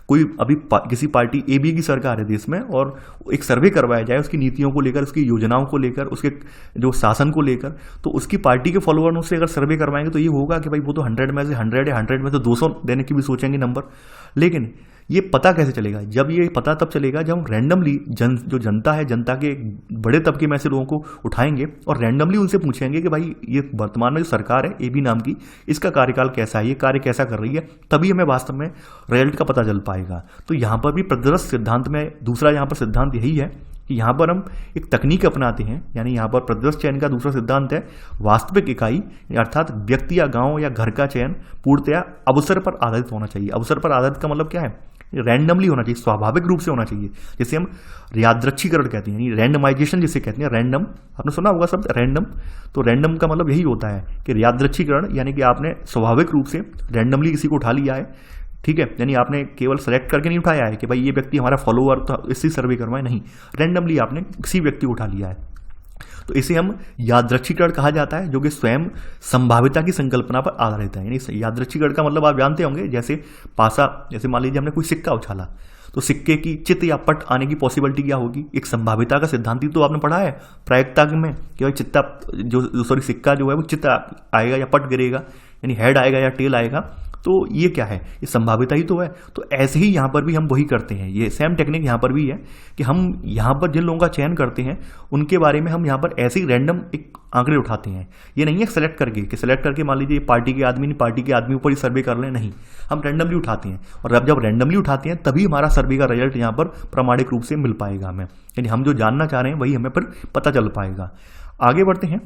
कोई अभी किसी पार्टी AB की सरकार है देश में और एक सर्वे करवाया जाए उसकी नीतियों को लेकर, उसकी योजनाओं को लेकर, उसके जो शासन को लेकर, तो उसकी पार्टी के फॉलोअरों से अगर सर्वे करवाएंगे तो ये होगा कि भाई वो तो 100 में से 100 या 100 में से 200 देने की भी सोचेंगे नंबर। लेकिन ये पता कैसे चलेगा? जब ये पता तब चलेगा जब हम रैंडमली जो जनता है, जनता के बड़े तबके में से लोगों को उठाएंगे और रैंडमली उनसे पूछेंगे कि भाई ये वर्तमान में जो सरकार है AB नाम की, इसका कार्यकाल कैसा है, ये कार्य कैसा कर रही है, तभी हमें वास्तव में रिजल्ट का पता चल पाएगा। तो यहाँ पर भी प्रदर्श सिद्धांत में दूसरा यहाँ पर सिद्धांत यही है कि यहाँ पर हम एक तकनीक अपनाते हैं। यानी यहाँ पर प्रदर्श चयन का दूसरा सिद्धांत है वास्तविक इकाई, अर्थात व्यक्ति या गांव या घर का चयन पूर्णतया अवसर पर आधारित होना चाहिए। अवसर पर आधारित का मतलब क्या है? रैंडमली होना चाहिए, स्वाभाविक रूप से होना चाहिए, जिसे हम यादृच्छिकरण कहते हैं, यानी रैंडमाइजेशन जिसे कहते हैं। रैंडम आपने सुना होगा शब्द रैंडम, तो रैंडम का मतलब यही होता है कि यादृच्छिकरण, यानी कि आपने स्वाभाविक रूप से रैंडमली किसी को उठा लिया है, ठीक है। यानी आपने केवल सेलेक्ट करके नहीं उठाया है कि भाई ये व्यक्ति हमारा फॉलोअर तो इससे सर्वे करवाए, नहीं, रैंडमली आपने किसी व्यक्ति को उठा लिया है। तो इसे हम यादृच्छिकरण कहा जाता है, जो कि स्वयं संभाव्यता की संकल्पना पर आधारित है। यानी यादृच्छिकरण का मतलब आप जानते होंगे, जैसे पासा, जैसे मान लीजिए हमने कोई सिक्का उछाला तो सिक्के की चित या पट आने की पॉसिबिलिटी क्या होगी? एक संभाव्यता का सिद्धांत ही तो आपने पढ़ा है प्रायिकता में कि भाई चित्ता सिक्का जो है वो चित्त आएगा या पट गिरेगा, यानी हेड आएगा या टेल आएगा। तो ये क्या है? ये संभाव्यता ही तो है। तो ऐसे ही यहाँ पर भी हम वही करते हैं, ये सेम टेक्निक यहाँ पर भी है कि हम यहाँ पर जिन लोगों का चयन करते हैं उनके बारे में हम यहाँ पर ऐसे ही रैंडम एक आंकड़े उठाते हैं। ये नहीं है सेलेक्ट करके कि सेलेक्ट करके मान लीजिए पार्टी के आदमी नहीं, पार्टी के आदमी ऊपर ही सर्वे कर लें, नहीं, हम रैंडमली उठाते हैं। और अब जब रैंडमली उठाते हैं तभी हमारा सर्वे का रिजल्ट यहाँ पर प्रामाणिक रूप से मिल पाएगा हमें, यानी हम जो जानना चाह रहे हैं वही हमें फिर पता चल पाएगा। आगे बढ़ते हैं।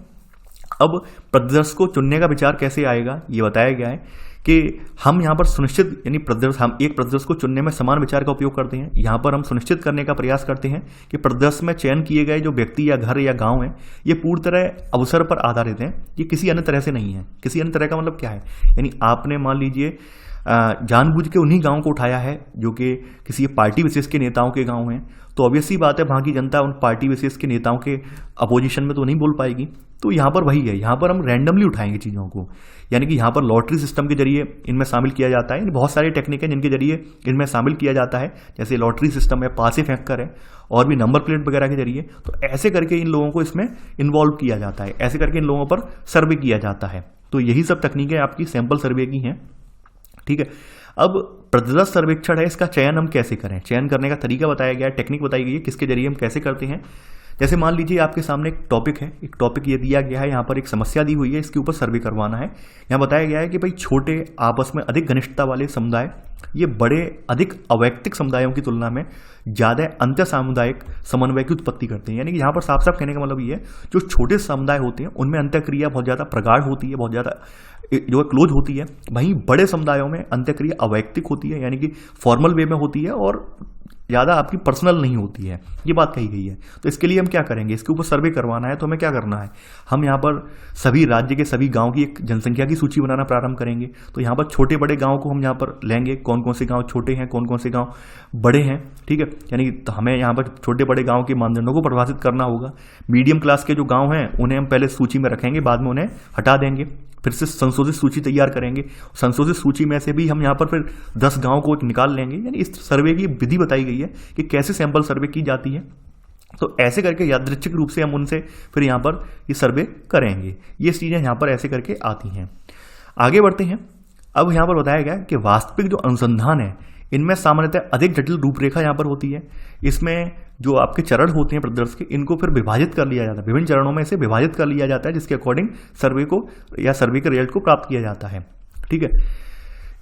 अब प्रदर्श को चुनने का विचार कैसे आएगा, ये बताया गया है कि हम यहाँ पर सुनिश्चित, यानी प्रदर्श, हम एक प्रदर्श को चुनने में समान विचार का उपयोग करते हैं। यहाँ पर हम सुनिश्चित करने का प्रयास करते हैं कि प्रदर्श में चयन किए गए जो व्यक्ति या घर या गांव है ये पूर्ण तरह अवसर पर आधारित हैं, ये किसी अन्य तरह से नहीं है। किसी अन्य तरह का मतलब क्या है? यानी आपने मान लीजिए जानबूझ के उन्हीं गाँव को उठाया है जो कि किसी पार्टी विशेष के नेताओं के गाँव हैं, तो ऑब्वियस सी बात है वहाँ की जनता उन पार्टी विशेष के नेताओं के अपोजिशन में तो नहीं बोल पाएगी। तो यहाँ पर वही है, यहाँ पर हम रैंडमली उठाएंगे चीज़ों को, यानी कि यहाँ पर लॉटरी सिस्टम के जरिए इनमें शामिल किया जाता है। बहुत सारी टेक्निक है जिनके जरिए इनमें शामिल किया जाता है, जैसे लॉटरी सिस्टम है, पासे फेंक कर है, और भी नंबर प्लेट वगैरह के जरिए। तो ऐसे करके इन लोगों को इसमें इन्वॉल्व किया जाता है, ऐसे करके इन लोगों पर सर्वे किया जाता है। तो यही सब तकनीकें आपकी सैंपल सर्वे की हैं, ठीक है। अब प्रदर्श सर्वेक्षण है, इसका चयन हम कैसे करें? चयन करने का तरीका बताया गया है, टेक्निक बताई गई है, किसके जरिए हम कैसे करते हैं। जैसे मान लीजिए आपके सामने एक टॉपिक है, एक टॉपिक ये दिया गया है, यहाँ पर एक समस्या दी हुई है, इसके ऊपर सर्वे करवाना है। यहाँ बताया गया है कि भाई छोटे आपस में अधिक घनिष्ठता वाले समुदाय ये बड़े अधिक अवैयक्तिक समुदायों की तुलना में ज़्यादा अंतर सामुदायिक समन्वय की उत्पत्ति करते हैं। यानी कि यहाँ पर साफ साफ कहने का मतलब ये है, जो छोटे समुदाय होते हैं उनमें अंतःक्रिया बहुत ज़्यादा प्रगाढ़ होती है, बहुत ज़्यादा जो है क्लोज होती है। वहीं बड़े समुदायों में अंतःक्रिया अवैयक्तिक होती है, यानी कि फॉर्मल वे में होती है और ज़्यादा आपकी पर्सनल नहीं होती है, ये बात कही गई है। तो इसके लिए हम क्या करेंगे? इसके ऊपर सर्वे करवाना है, तो हमें क्या करना है? हम यहाँ पर सभी राज्य के सभी गांव की एक जनसंख्या की सूची बनाना प्रारंभ करेंगे। तो यहाँ पर छोटे बड़े गांव को हम यहाँ पर लेंगे, कौन कौन से गांव छोटे हैं, कौन कौन से गांव बड़े हैं, ठीक है। यानी तो हमें यहाँ पर छोटे बड़े गाँव के मानदंडों को परिभाषित करना होगा। मीडियम क्लास के जो गाँव हैं उन्हें हम पहले सूची में रखेंगे, बाद में उन्हें हटा देंगे, फिर से संशोधित सूची तैयार करेंगे। संशोधित सूची में से भी हम यहाँ पर फिर 10 गांव को निकाल लेंगे। यानी इस सर्वे की विधि बताई गई है कि कैसे सैंपल सर्वे की जाती है। तो ऐसे करके यादृच्छिक रूप से हम उनसे फिर यहाँ पर ये सर्वे करेंगे। ये चीज़ें यहाँ पर ऐसे करके आती हैं। आगे बढ़ते हैं। अब यहाँ पर बताया गया कि वास्तविक जो अनुसंधान है इनमें सामान्यतः अधिक जटिल रूपरेखा यहाँ पर होती है। इसमें जो आपके चरण होते हैं प्रदर्श के, इनको फिर विभाजित कर लिया जाता है, विभिन्न चरणों में से विभाजित कर लिया जाता है, जिसके अकॉर्डिंग सर्वे को या सर्वे के रिजल्ट को प्राप्त किया जाता है, ठीक है।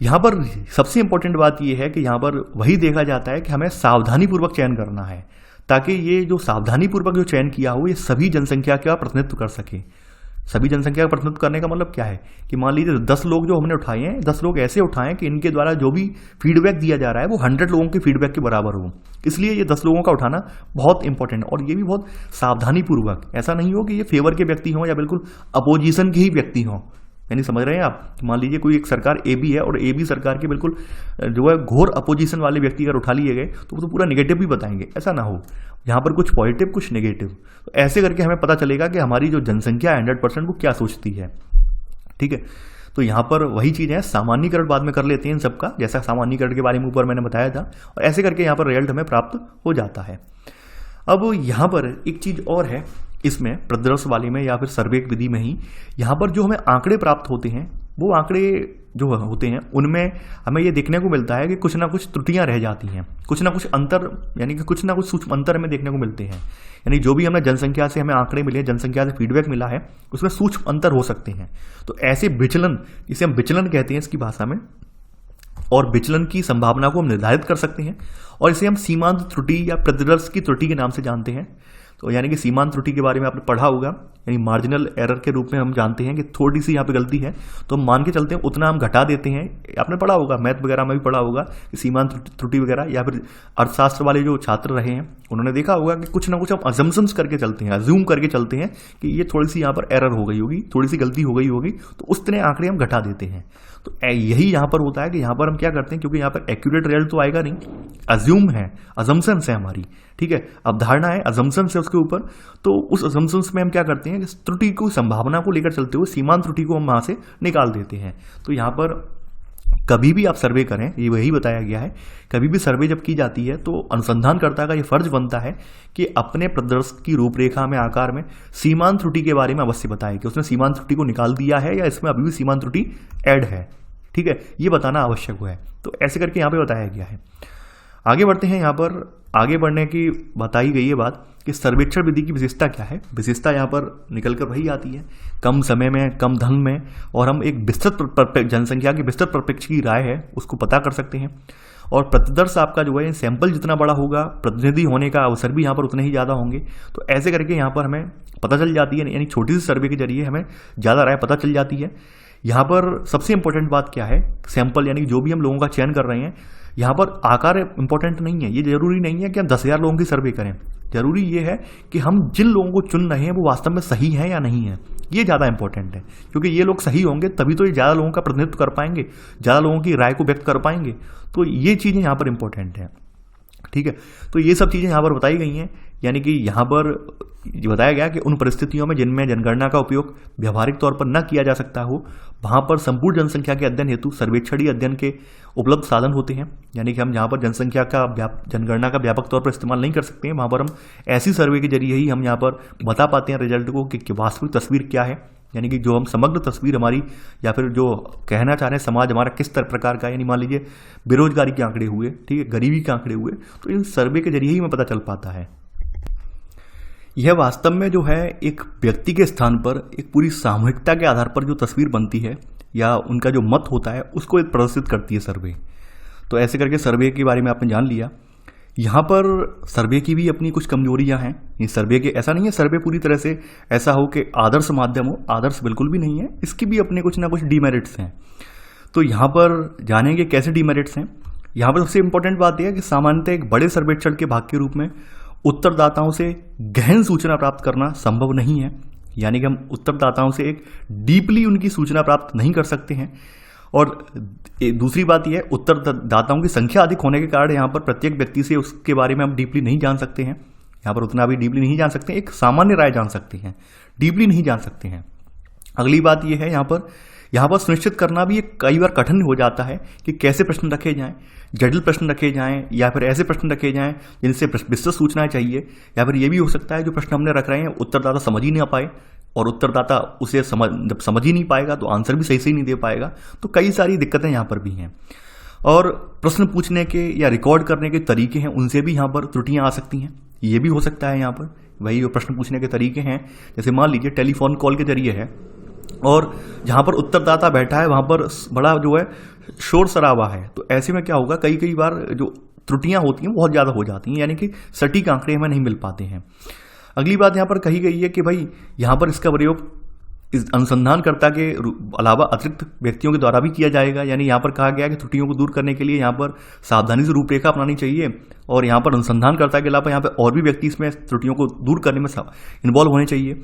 यहाँ पर सबसे इंपॉर्टेंट बात यह है कि यहाँ पर वही देखा जाता है कि हमें सावधानीपूर्वक चयन करना है, ताकि ये जो सावधानीपूर्वक जो चयन किया हो ये सभी जनसंख्या का प्रतिनिधित्व कर सके। सभी जनसंख्या का प्रतिनिधित्व करने का मतलब क्या है कि मान लीजिए 10 लोग जो हमने उठाए हैं, 10 लोग ऐसे उठाएं कि इनके द्वारा जो भी फीडबैक दिया जा रहा है वो 100 लोगों के फीडबैक के बराबर हो। इसलिए ये 10 लोगों का उठाना बहुत इंपॉर्टेंट है, और ये भी बहुत सावधानी पूर्वक। ऐसा नहीं हो कि ये फेवर के व्यक्ति हों या बिल्कुल अपोजिशन के ही व्यक्ति हों, यानी समझ रहे हैं आप। मान लीजिए कोई एक सरकार ए बी है और ए बी सरकार के बिल्कुल जो है घोर अपोजिशन वाले व्यक्ति अगर उठा लिए गए तो वो तो पूरा नेगेटिव भी बताएंगे, ऐसा ना हो। यहाँ पर कुछ पॉजिटिव कुछ नेगेटिव, तो ऐसे करके हमें पता चलेगा कि हमारी जो जनसंख्या है 100% वो क्या सोचती है। ठीक है, तो यहाँ पर वही चीज़ है, सामान्यीकरण बाद में कर लेते हैं इन सबका, जैसा सामान्यीकरण के बारे में ऊपर मैंने बताया था, और ऐसे करके यहाँ पर रिजल्ट हमें प्राप्त हो जाता है। अब यहाँ पर एक चीज़ और है इसमें प्रदर्श वाले में या फिर सर्वे विधि में ही, यहाँ पर जो हमें आंकड़े प्राप्त होते हैं वो आंकड़े जो होते हैं उनमें हमें ये देखने को मिलता है कि कुछ ना कुछ त्रुटियां रह जाती हैं, कुछ ना कुछ अंतर, यानी कि कुछ ना कुछ सूक्ष्म अंतर हमें देखने को मिलते हैं। यानी जो भी हमें जनसंख्या से हमें आंकड़े मिले, जनसंख्या से फीडबैक मिला है, उसमें सूक्ष्म अंतर हो सकते हैं। तो ऐसे विचलन, इसे हम विचलन कहते हैं इसकी भाषा में, और विचलन की संभावना को हम निर्धारित कर सकते हैं, और इसे हम सीमांत त्रुटि या प्रतिदर्श की त्रुटि के नाम से जानते हैं। तो यानी कि सीमांत त्रुटि के बारे में आपने पढ़ा होगा, यानी मार्जिनल एरर के रूप में हम जानते हैं कि थोड़ी सी यहाँ पे गलती है तो हम मान के चलते हैं उतना हम घटा देते हैं। आपने पढ़ा होगा, मैथ वगैरह में भी पढ़ा होगा कि सीमांत त्रुटि वगैरह, या फिर अर्थशास्त्र वाले जो छात्र रहे हैं उन्होंने देखा होगा कि कुछ ना कुछ हम अजम्पशंस करके चलते हैं, अज्यूम करके चलते हैं कि ये थोड़ी सी यहाँ पर एरर हो गई होगी, थोड़ी सी गलती हो गई होगी, तो उस तरह आंकड़े हम घटा देते हैं। तो यही यहाँ पर होता है कि यहाँ पर हम क्या करते हैं, क्योंकि यहाँ पर एक्यूरेट रिजल्ट तो आएगा नहीं, अज्यूम है, अजम्पशंस है हमारी, ठीक है, अवधारणा है, अजम्पशंस है उसके ऊपर। तो उस अजम्पशंस में हम क्या करते हैं कि त्रुटि को, संभावना को लेकर चलते हुए सीमांत त्रुटि को हम वहां से निकाल देते हैं। तो यहाँ पर कभी भी आप सर्वे करें, ये वही बताया गया है, कभी भी सर्वे जब की जाती है तो अनुसंधानकर्ता का ये फर्ज बनता है कि अपने प्रदर्श की रूपरेखा में, आकार में सीमांत त्रुटि के बारे में अवश्य बताए कि उसने सीमांत त्रुटि को निकाल दिया है या इसमें अभी भी सीमांत त्रुटि ऐड है। ठीक है, ये बताना आवश्यक है। तो ऐसे करके यहाँ पे बताया गया है। आगे बढ़ते हैं। यहाँ पर आगे बढ़ने की बताई गई है बात कि सर्वेक्षण विधि की विशेषता क्या है। विशेषता यहाँ पर निकल कर वही आती है, कम समय में, कम धन में, और हम एक विस्तृत जनसंख्या की विस्तृत परिप्रेक्ष्य की राय है उसको पता कर सकते हैं। और प्रतिदर्श आपका जो है सैंपल जितना बड़ा होगा, प्रतिनिधि होने का अवसर भी यहाँ पर उतने ही ज़्यादा होंगे। तो ऐसे करके यहाँ पर हमें पता चल जाती है, यानी छोटी सी सर्वे के जरिए हमें ज़्यादा राय पता चल जाती है। यहाँ पर सबसे इंपॉर्टेंट बात क्या है, सैंपल यानी जो भी हम लोगों का चयन कर रहे हैं, यहाँ पर आकार इंपॉर्टेंट नहीं है। ये जरूरी नहीं है कि हम 10,000 लोगों की सर्वे करें, जरूरी ये है कि हम जिन लोगों को चुन रहे हैं वो वास्तव में सही है या नहीं है, ये ज़्यादा इंपॉर्टेंट है। क्योंकि ये लोग सही होंगे तभी तो ये ज़्यादा लोगों का प्रतिनिधित्व कर पाएंगे, ज़्यादा लोगों की राय को व्यक्त कर पाएंगे। तो ये चीज़ें यहाँ पर इंपॉर्टेंट है। ठीक है, तो ये सब चीज़ें यहाँ पर बताई गई हैं। यानी कि यहाँ पर बताया गया कि उन परिस्थितियों में जिनमें जनगणना का उपयोग व्यावहारिक तौर पर न किया जा सकता हो, वहाँ पर संपूर्ण जनसंख्या के अध्ययन हेतु सर्वेक्षणीय अध्ययन के उपलब्ध साधन होते हैं। यानी कि हम जहाँ पर जनगणना का व्यापक तौर पर इस्तेमाल नहीं कर सकते हैं, वहाँ पर हम ऐसी सर्वे के जरिए ही हम यहाँ पर बता पाते हैं रिजल्ट को कि वास्तविक तस्वीर क्या है। यानी कि जो हम समग्र तस्वीर हमारी, या फिर जो कहना चाह रहे हैं समाज हमारा किस प्रकार का, यानी मान लीजिए बेरोजगारी के आंकड़े हुए, ठीक है, गरीबी के आंकड़े हुए, तो इन सर्वे के जरिए ही हमें पता चल पाता है। यह वास्तव में जो है एक व्यक्ति के स्थान पर एक पूरी सामूहिकता के आधार पर जो तस्वीर बनती है या उनका जो मत होता है उसको एक प्रदर्शित करती है सर्वे। तो ऐसे करके सर्वे के बारे में आपने जान लिया। यहाँ पर सर्वे की भी अपनी कुछ कमजोरियां हैं। इस सर्वे के ऐसा नहीं है सर्वे पूरी तरह से ऐसा हो कि आदर्श माध्यम हो, आदर्श बिल्कुल भी नहीं है, इसकी भी अपने कुछ ना कुछ डीमेरिट्स हैं। तो यहाँ पर जानेंगे कैसे डीमेरिट्स हैं। यहाँ पर सबसे इंपॉर्टेंट बात यह है कि सामान्यतः एक बड़े सर्वेक्षण के भाग के रूप में उत्तरदाताओं से गहन सूचना प्राप्त करना संभव नहीं है। यानी कि हम उत्तरदाताओं से एक डीपली उनकी सूचना प्राप्त नहीं कर सकते हैं। और दूसरी बात यह है, उत्तरदाताओं की संख्या अधिक होने के कारण यहाँ पर प्रत्येक व्यक्ति से उसके बारे में हम डीपली नहीं जान सकते हैं। यहाँ पर उतना भी डीपली नहीं जान सकते, एक सामान्य राय जान सकते हैं, डीपली नहीं जान सकते हैं। अगली बात यह है, यहाँ पर सुनिश्चित करना भी कई बार कठिन हो जाता है कि कैसे प्रश्न रखे जाएं, जटिल प्रश्न रखे जाएं या फिर ऐसे प्रश्न रखे जाएं जिनसे विस्तृत सूचनाएं चाहिए, या फिर ये भी हो सकता है जो प्रश्न हमने रख रहे हैं उत्तरदाता समझ ही नहीं पाए, और उत्तरदाता उसे जब समझ ही नहीं पाएगा तो आंसर भी सही नहीं दे पाएगा। तो कई सारी दिक्कतें यहाँ पर भी हैं। और प्रश्न पूछने के या रिकॉर्ड करने के तरीके हैं, उनसे भी यहाँ पर त्रुटियाँ आ सकती हैं। ये भी हो सकता है यहाँ पर वही प्रश्न पूछने के तरीके हैं, जैसे मान लीजिए टेलीफोन कॉल के जरिए है और जहाँ पर उत्तरदाता बैठा है वहाँ पर बड़ा जो है शोर शराबा है। तो ऐसे में क्या होगा, कई बार जो त्रुटियां होती हैं बहुत ज़्यादा हो जाती हैं, यानी कि सटीक आंकड़े हमें नहीं मिल पाते हैं। अगली बात यहाँ पर कही गई है कि भाई यहाँ पर इसका प्रयोग इस अनुसंधानकर्ता के अलावा अतिरिक्त व्यक्तियों के द्वारा भी किया जाएगा। यानी यहाँ पर कहा गया है कि त्रुटियों को दूर करने के लिए यहाँ पर सावधानी से रूपरेखा अपनानी चाहिए और यहाँ पर अनुसंधानकर्ता के अलावा यहाँ पर और भी व्यक्ति इसमें त्रुटियों को दूर करने में इन्वॉल्व होने चाहिए।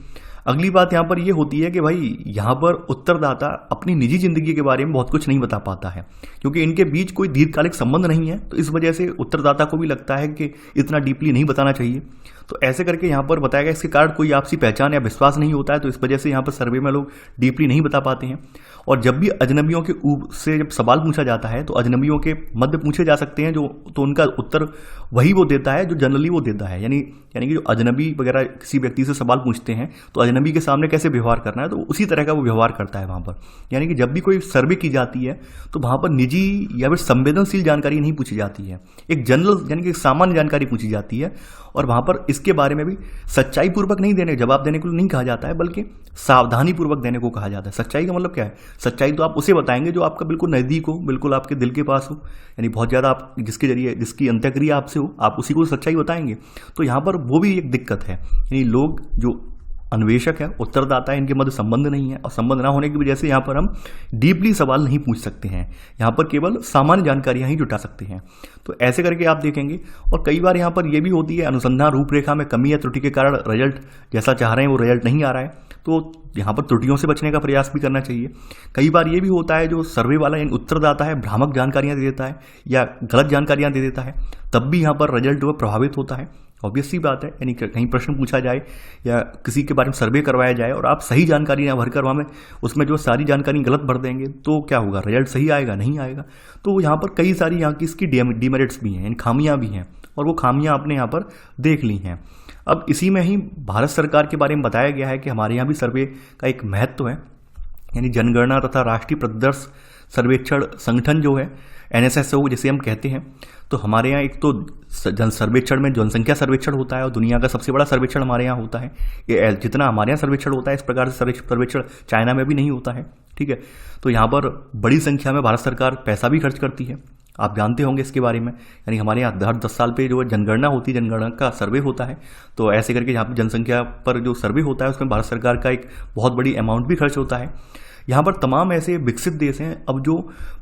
अगली बात यहाँ पर ये होती है कि भाई यहाँ पर उत्तरदाता अपनी निजी जिंदगी के बारे में बहुत कुछ नहीं बता पाता है, क्योंकि इनके बीच कोई दीर्घकालिक संबंध नहीं है। तो इस वजह से उत्तरदाता को भी लगता है कि इतना डीपली नहीं बताना चाहिए। तो ऐसे करके यहाँ पर बताया गया इसके कारण कोई आपसी पहचान या विश्वास नहीं होता है। तो इस वजह से यहाँ पर सर्वे में लोग डीपली नहीं बता पाते हैं। और जब भी अजनबियों के से जब सवाल पूछा जाता है तो अजनबियों के मध्य पूछे जा सकते हैं जो, तो उनका उत्तर वही वो देता है जो जनरली वो देता है। यानी कि जो अजनबी वगैरह किसी व्यक्ति से सवाल पूछते हैं तो अजनबी के सामने कैसे व्यवहार करना है, तो उसी तरह का वो व्यवहार करता है वहाँ पर। यानी कि जब भी कोई सर्वे की जाती है तो वहाँ पर निजी या फिर संवेदनशील जानकारी नहीं पूछी जाती है, एक जनरल यानी कि सामान्य जानकारी पूछी जाती है। और वहाँ पर इसके बारे में भी सच्चाई पूर्वक नहीं देने जवाब देने को नहीं कहा जाता है, बल्कि सावधानी पूर्वक देने को कहा जाता है। सच्चाई का मतलब क्या है? सच्चाई तो आप उसे बताएंगे जो आपका बिल्कुल नज़दीक हो, बिल्कुल आपके दिल के पास हो, यानी बहुत ज़्यादा आप जिसके जरिए जिसकी अंत्यक्रिया आपसे हो, आप उसी को सच्चाई बताएंगे। तो यहाँ पर वो भी एक दिक्कत है। यानी लोग जो अन्वेषक है, उत्तरदाता है, इनके मध्य संबंध नहीं है और संबंध ना होने की वजह से यहाँ पर हम डीपली सवाल नहीं पूछ सकते हैं। यहाँ पर केवल सामान्य जानकारियाँ ही जुटा सकते हैं। तो ऐसे करके आप देखेंगे। और कई बार यहाँ पर यह भी होती है अनुसंधान रूपरेखा में कमी या त्रुटि के कारण रिजल्ट जैसा चाह रहे हैं वो रिजल्ट नहीं आ रहा है, तो यहाँ पर त्रुटियों से बचने का प्रयास भी करना चाहिए। कई बार ये भी होता है जो सर्वे वाला यानी उत्तरदाता है भ्रामक जानकारियाँ दे देता है या गलत जानकारियाँ दे देता है, तब भी यहाँ पर रिजल्ट जो है प्रभावित होता है। ऑब्वियस सी बात है, यानी कहीं प्रश्न पूछा जाए या किसी के बारे में सर्वे करवाया जाए और आप सही जानकारी ना भरकर वहाँ में उसमें जो सारी जानकारी गलत भर देंगे तो क्या होगा? रिजल्ट सही आएगा? नहीं आएगा। तो यहाँ पर कई सारी यहाँ की इसकी डीमेरिट्स भी हैं, यानी खामियाँ भी हैं, और वो खामियाँ आपने यहाँ पर देख ली हैं। अब इसी में ही भारत सरकार के बारे में बताया गया है कि हमारे यहाँ भी सर्वे का एक महत्व है। यानी जनगणना तथा राष्ट्रीय प्रदर्श सर्वेक्षण संगठन जो है NSSO जिसे हम कहते हैं, तो हमारे यहाँ एक तो जन सर्वेक्षण में जनसंख्या सर्वेक्षण होता है और दुनिया का सबसे बड़ा सर्वेक्षण हमारे यहाँ होता है। ये जितना हमारे यहाँ सर्वेक्षण होता है इस प्रकार से सर्वेक्षण चाइना में भी नहीं होता है। ठीक है, तो यहाँ पर बड़ी संख्या में भारत सरकार पैसा भी खर्च करती है, आप जानते होंगे इसके बारे में। यानी हमारे यहाँ हर 10 साल पे जो जनगणना होती है, जनगणना का सर्वे होता है, तो ऐसे करके यहाँ पर जनसंख्या पर जो सर्वे होता है उसमें भारत सरकार का एक बहुत बड़ी अमाउंट भी खर्च होता है। यहाँ पर तमाम ऐसे विकसित देश हैं अब जो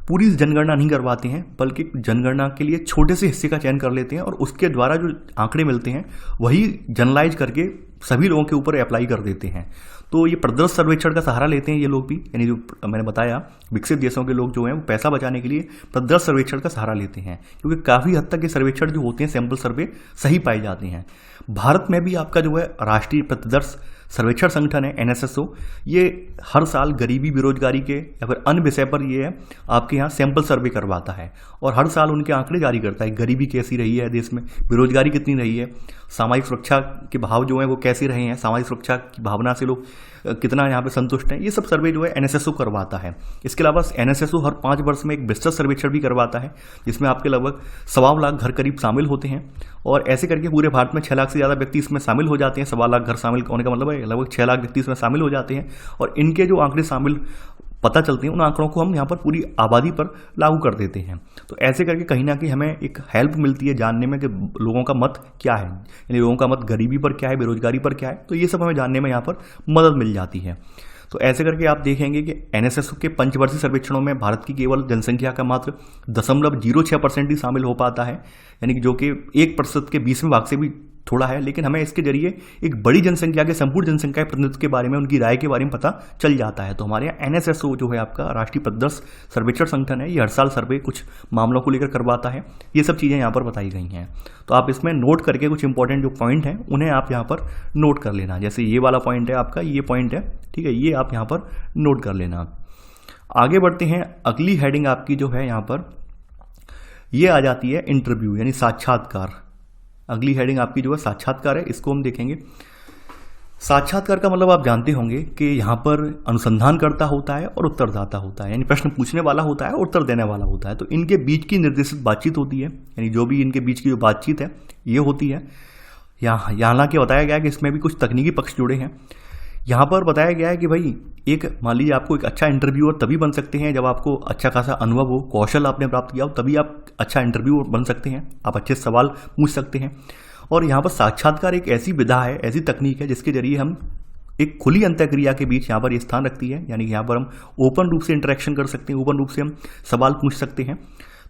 पूरी जनगणना नहीं करवाते हैं, बल्कि जनगणना के लिए छोटे से हिस्से का चयन कर लेते हैं और उसके द्वारा जो आंकड़े मिलते हैं वही जनरलाइज करके सभी लोगों के ऊपर अप्लाई कर देते हैं। तो ये प्रदर्श सर्वेक्षण का सहारा लेते हैं ये लोग भी, यानी जो मैंने बताया विकसित देशों के लोग जो हैं वो पैसा बचाने के लिए प्रदर्श सर्वेक्षण का सहारा लेते हैं, क्योंकि काफ़ी हद तक ये सर्वेक्षण जो होते हैं सैंपल सर्वे सही पाए जाते हैं। भारत में भी आपका जो है राष्ट्रीय प्रदर्श सर्वेक्षण संगठन है NSSO, ये हर साल गरीबी बेरोजगारी के या फिर अन्य विषय पर ये है आपके यहाँ सैंपल सर्वे करवाता है और हर साल उनके आंकड़े जारी करता है। गरीबी कैसी रही है देश में, बेरोजगारी कितनी रही है, सामाजिक सुरक्षा के भाव जो हैं वो कैसे रहे हैं, सामाजिक सुरक्षा की भावना से लोग कितना यहाँ पे संतुष्ट हैं, ये सब सर्वे जो है NSSO करवाता है। इसके अलावा NSSO हर 5 वर्ष में एक विस्तृत सर्वेक्षण भी करवाता है जिसमें आपके लगभग 1.25 लाख घर करीब शामिल होते हैं और ऐसे करके पूरे भारत में 6 लाख से ज़्यादा व्यक्ति इसमें शामिल हो जाते हैं। 1.25 लाख घर शामिल होने का मतलब है लगभग 6 लाख व्यक्ति इसमें शामिल हो जाते हैं और इनके जो आंकड़े शामिल पता चलते हैं उन आंकड़ों को हम यहाँ पर पूरी आबादी पर लागू कर देते हैं। तो ऐसे करके कहीं ना कहीं हमें एक हेल्प मिलती है जानने में कि लोगों का मत क्या है, यानी लोगों का मत गरीबी पर क्या है, बेरोजगारी पर क्या है, तो ये सब हमें जानने में यहाँ पर मदद मिल जाती है। तो ऐसे करके आप देखेंगे कि NSSO के पंचवर्षीय सर्वेक्षणों में भारत की केवल जनसंख्या का मात्र 0.06% ही शामिल हो पाता है, यानी कि जो कि 1% के 20वें भाग से भी थोड़ा है, लेकिन हमें इसके जरिए एक बड़ी जनसंख्या के संपूर्ण जनसंख्या के प्रतिनिधित्व के बारे में उनकी राय के बारे में पता चल जाता है। तो हमारे यहाँ NSSO जो है आपका राष्ट्रीय प्रदर्श सर्वेक्षण संगठन है, ये हर साल सर्वे कुछ मामलों को लेकर करवाता है। ये सब चीज़ें यहाँ पर बताई गई हैं, तो आप इसमें नोट करके कुछ इंपॉर्टेंट जो पॉइंट हैं उन्हें आप यहाँ पर नोट कर लेना। जैसे ये वाला पॉइंट है आपका, ये पॉइंट है, ठीक है, ये आप यहाँ पर नोट कर लेना। आगे बढ़ते हैं, अगली हेडिंग आपकी जो है यहाँ पर ये आ जाती है इंटरव्यू यानी साक्षात्कार। अगली हेडिंग आपकी जो है साक्षात्कार है, इसको हम देखेंगे। साक्षात्कार का मतलब आप जानते होंगे कि यहाँ पर अनुसंधानकर्ता होता है और उत्तरदाता होता है, यानी प्रश्न पूछने वाला होता है और उत्तर देने वाला होता है। तो इनके बीच की निर्देशित बातचीत होती है, यानी जो भी इनके बीच की जो बातचीत है ये होती है। यहाँ हालांकि बताया गया है कि इसमें भी कुछ तकनीकी पक्ष जुड़े हैं। यहाँ पर बताया गया है कि भाई एक मान लीजिए आपको एक अच्छा इंटरव्यूअर तभी बन सकते हैं जब आपको अच्छा खासा अनुभव हो, कौशल आपने प्राप्त किया हो, तभी आप अच्छा इंटरव्यूअर बन सकते हैं, आप अच्छे सवाल पूछ सकते हैं। और यहाँ पर साक्षात्कार एक ऐसी विधा है, ऐसी तकनीक है जिसके जरिए हम एक खुली अंतःक्रिया के बीच यहाँ पर ये स्थान रखती है, यानी कि यहाँ पर हम ओपन रूप से इंटरेक्शन कर सकते हैं, ओपन रूप से हम सवाल पूछ सकते हैं।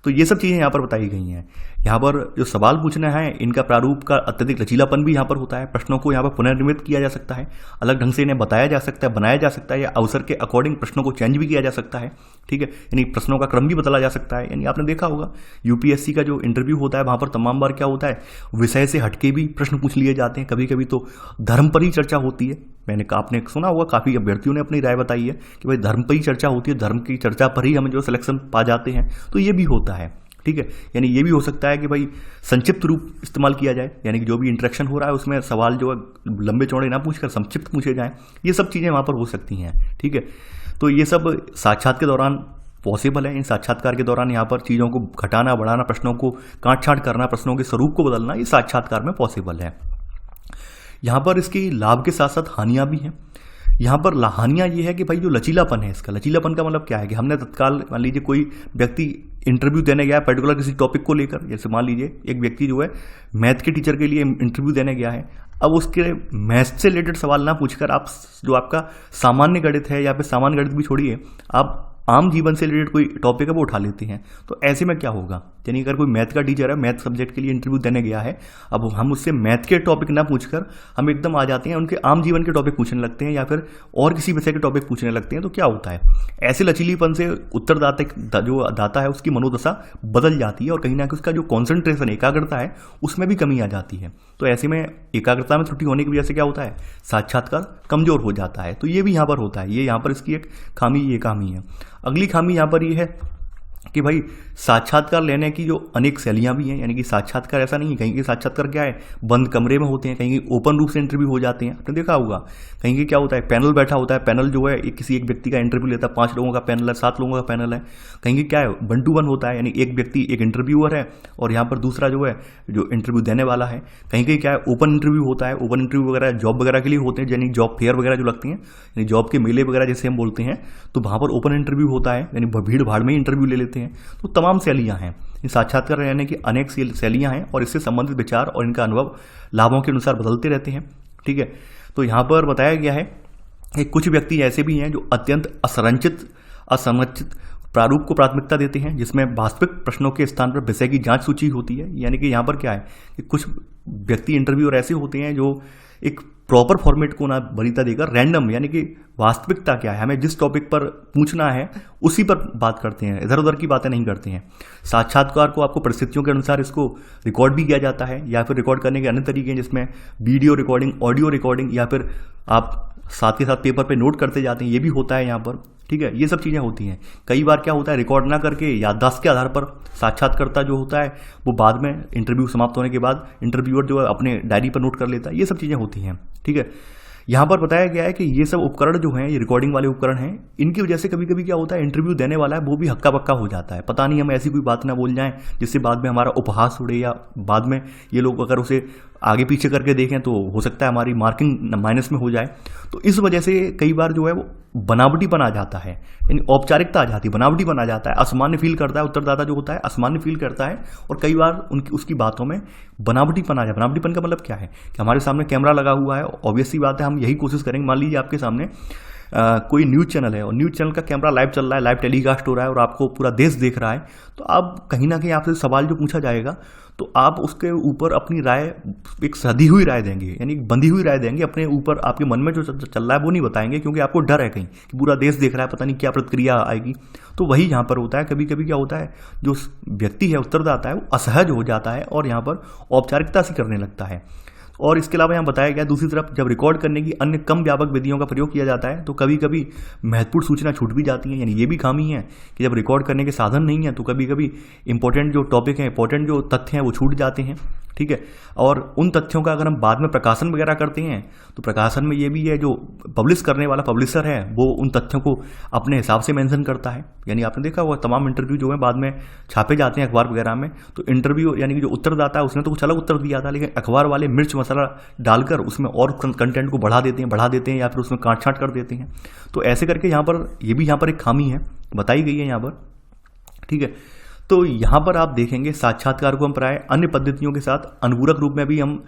तो ये सब चीज़ें यहाँ पर बताई गई हैं। यहाँ पर जो सवाल पूछना है इनका प्रारूप का अत्यधिक लचीलापन भी यहाँ पर होता है। प्रश्नों को यहाँ पर पुनर्निर्मित किया जा सकता है, अलग ढंग से इन्हें बताया जा सकता है, बनाया जा सकता है, या अवसर के अकॉर्डिंग प्रश्नों को चेंज भी किया जा सकता है। ठीक है, यानी प्रश्नों का क्रम भी बदला जा सकता है। यानी आपने देखा होगा यूपीएससी का जो इंटरव्यू होता है वहाँ पर तमाम बार क्या होता है, विषय से हटके भी प्रश्न पूछ लिए जाते हैं। कभी कभी तो धर्म पर ही चर्चा होती है। आपने सुना होगा, काफ़ी अभ्यर्थियों ने अपनी राय बताई है कि भाई धर्म पर ही चर्चा होती है, धर्म की चर्चा पर ही हम जो सिलेक्शन पा जाते हैं। तो ये भी होता है। ठीक है, यानी ये भी हो सकता है कि भाई संक्षिप्त रूप इस्तेमाल किया जाए, यानी कि जो भी इंटरेक्शन हो रहा है उसमें सवाल जो है लंबे चौड़े ना पूछकर संक्षिप्त पूछे जाएं। ये सब चीज़ें वहाँ पर हो सकती हैं। ठीक है, तो ये सब साक्षात्कार के दौरान पॉसिबल है। इन साक्षात्कार के दौरान यहाँ पर चीज़ों को घटाना बढ़ाना, प्रश्नों को काट छाँट करना, प्रश्नों के स्वरूप को बदलना, ये साक्षात्कार में पॉसिबल है। यहाँ पर इसकी लाभ के साथ साथ हानियाँ भी हैं। यहाँ पर हानियाँ ये है कि भाई जो लचीलापन है, इसका लचीलापन का मतलब क्या है कि हमने तत्काल मान लीजिए कोई व्यक्ति इंटरव्यू देने गया है पर्टिकुलर किसी टॉपिक को लेकर, जैसे मान लीजिए एक व्यक्ति जो है मैथ के टीचर के लिए इंटरव्यू देने गया है। अब उसके मैथ से रिलेटेड सवाल ना पूछकर आप जो आपका सामान्य गणित है, या फिर सामान्य गणित भी छोड़िए, आप आम जीवन से रिलेटेड कोई टॉपिक है वो उठा लेते हैं। तो ऐसे में क्या होगा, यानी अगर कोई मैथ का टीचर है, मैथ सब्जेक्ट के लिए इंटरव्यू देने गया है, अब हम उससे मैथ के टॉपिक ना पूछकर हम एकदम आ जाते हैं उनके आम जीवन के टॉपिक पूछने लगते हैं, या फिर और किसी विषय के टॉपिक पूछने लगते हैं। तो क्या होता है, ऐसे लचीलीपन से उत्तरदाता जो दाता है उसकी मनोदशा बदल जाती है, और कहीं ना कहीं उसका जो कॉन्सेंट्रेशन, एकाग्रता है, उसमें भी कमी आ जाती है। तो ऐसे में एकाग्रता में त्रुटि होने की वजह से क्या होता है, साक्षात्कार कमजोर हो जाता है। तो ये भी यहाँ पर होता है, ये यहाँ पर इसकी एक खामी, ये खामी है। अगली खामी यहाँ पर ये है कि भाई साक्षात्कार लेने की जो अनेक शैलियाँ भी हैं, यानी कि साक्षात्कार ऐसा नहीं है, कहीं के साक्षात्कार क्या है बंद कमरे में होते हैं, कहीं के ओपन रूप से इंटरव्यू हो जाते हैं। आपने देखा होगा कहीं के क्या होता है, पैनल बैठा होता है, पैनल जो है किसी एक व्यक्ति का इंटरव्यू लेता है, 5 लोगों का पैनल है, 7 लोगों का पैनल है। कहीं के क्या है 1 to 1 होता है, यानी एक व्यक्ति एक इंटरव्यूअर है और यहाँ पर दूसरा जो है जो इंटरव्यू देने वाला है। कहीं के क्या है ओपन इंटरव्यू होता है, ओपन इंटरव्यू वगैरह जॉब वगैरह के लिए होते हैं, यानी जॉब फेयर वगैरह जो लगती हैं, यानी जॉब के मेले वगैरह जैसे हम बोलते हैं, तो वहाँ पर ओपन इंटरव्यू होता है, यानी भीड़ भाड़ में इंटरव्यू ले लेते हैं। तो तमाम शैलियाँ हैं, इन साक्षात्कार रहने की अनेक शैलियाँ हैं, और इससे संबंधित विचार और इनका अनुभव लाभों के अनुसार बदलते रहते हैं। ठीक है, तो यहाँ पर बताया गया है कि कुछ व्यक्ति ऐसे भी हैं जो अत्यंत असंरचित प्रारूप को प्राथमिकता देते हैं, जिसमें वास्तविक प्रश्नों के स्थान पर विषय की जांच सूची होती है। यानी कि यहाँ पर क्या है कि कुछ व्यक्ति इंटरव्यूअर ऐसे होते हैं जो एक प्रॉपर फॉर्मेट को ना वरीयता देकर रैंडम, यानी कि वास्तविकता क्या है, हमें जिस टॉपिक पर पूछना है उसी पर बात करते हैं, इधर उधर की बातें नहीं करते हैं। साक्षात्कार को आपको परिस्थितियों के अनुसार इसको रिकॉर्ड भी किया जाता है, या फिर रिकॉर्ड करने के अन्य तरीके हैं जिसमें वीडियो रिकॉर्डिंग, ऑडियो रिकॉर्डिंग, या फिर आप साथ के साथ पेपर पे नोट करते जाते हैं, ये भी होता है यहाँ पर। ठीक है, ये सब चीज़ें होती हैं। कई बार क्या होता है रिकॉर्ड ना करके याददाश्त के आधार पर साक्षात्कारता जो होता है वो बाद में इंटरव्यू समाप्त होने के बाद इंटरव्यूअर जो है अपने डायरी पर नोट कर लेता है। ये सब चीज़ें होती हैं। ठीक है, यहाँ पर बताया गया है कि ये सब उपकरण जो हैं, ये रिकॉर्डिंग वाले उपकरण हैं, इनकी वजह से कभी कभी क्या होता है इंटरव्यू देने वाला है वो भी हक्का बक्का हो जाता है। पता नहीं हम ऐसी कोई बात ना बोल जाएं जिससे बाद में हमारा उपहास उड़े, या बाद में ये लोग अगर उसे आगे पीछे करके देखें तो हो सकता है हमारी मार्किंग माइनस में हो जाए। तो इस वजह से कई बार जो है वो बनावटीपन आ जाता है, यानी औपचारिकता आ जाती है, बनावटीपन आ जाता है, असामान्य फील करता है, उत्तरदाता जो होता है असामान्य फील करता है, और कई बार उसकी बातों में बनावटीपन आ जाए। बनावटीपन का मतलब क्या है कि हमारे सामने कैमरा लगा हुआ है, ऑब्वियस सी बात है हम यही कोशिश करेंगे। मान लीजिए आपके सामने कोई न्यूज़ चैनल है और न्यूज़ चैनल का कैमरा लाइव चल रहा है, लाइव टेलीकास्ट हो रहा है और आपको पूरा देश देख रहा है, तो आप कहीं ना कहीं आपसे सवाल जो पूछा जाएगा तो आप उसके ऊपर अपनी राय, एक सधी हुई राय देंगे, यानी बंधी हुई राय देंगे। अपने ऊपर आपके मन में जो चल रहा है वो नहीं बताएंगे, क्योंकि आपको डर है कहीं कि पूरा देश देख रहा है, पता नहीं क्या प्रतिक्रिया आएगी। तो वही यहाँ पर होता है। कभी कभी क्या होता है जो व्यक्ति है उत्तरदाता है वो असहज हो जाता है और यहाँ पर औपचारिकता सी करने लगता है। और इसके अलावा यहाँ बताया गया दूसरी तरफ जब रिकॉर्ड करने की अन्य कम व्यापक विधियों का प्रयोग किया जाता है तो कभी कभी महत्वपूर्ण सूचना छूट भी जाती है। यानी ये भी खामी है कि जब रिकॉर्ड करने के साधन नहीं है तो कभी कभी इंपॉर्टेंट जो टॉपिक है, इंपॉर्टेंट जो तथ्य हैं वो छूट जाते हैं। ठीक है, और उन तथ्यों का अगर हम बाद में प्रकाशन वगैरह करते हैं तो प्रकाशन में ये भी है जो पब्लिश करने वाला पब्लिशर है वो उन तथ्यों को अपने हिसाब से मेंशन करता है। यानी आपने देखा हुआ तमाम इंटरव्यू जो है बाद में छापे जाते हैं अखबार वगैरह में, तो इंटरव्यू यानी कि जो उत्तरदाता है उसने तो कुछ अलग उत्तर दिया था, लेकिन अखबार वाले मिर्च मसाला डालकर उसमें और कंटेंट को बढ़ा देते हैं या फिर उसमें काट छाँट कर देते हैं। तो ऐसे करके यहाँ पर ये भी यहाँ पर एक खामी है बताई गई है यहाँ पर। ठीक है, तो यहाँ पर आप देखेंगे साक्षात्कार को हम प्राय अन्य पद्धतियों के साथ अनुपूरक रूप में भी हम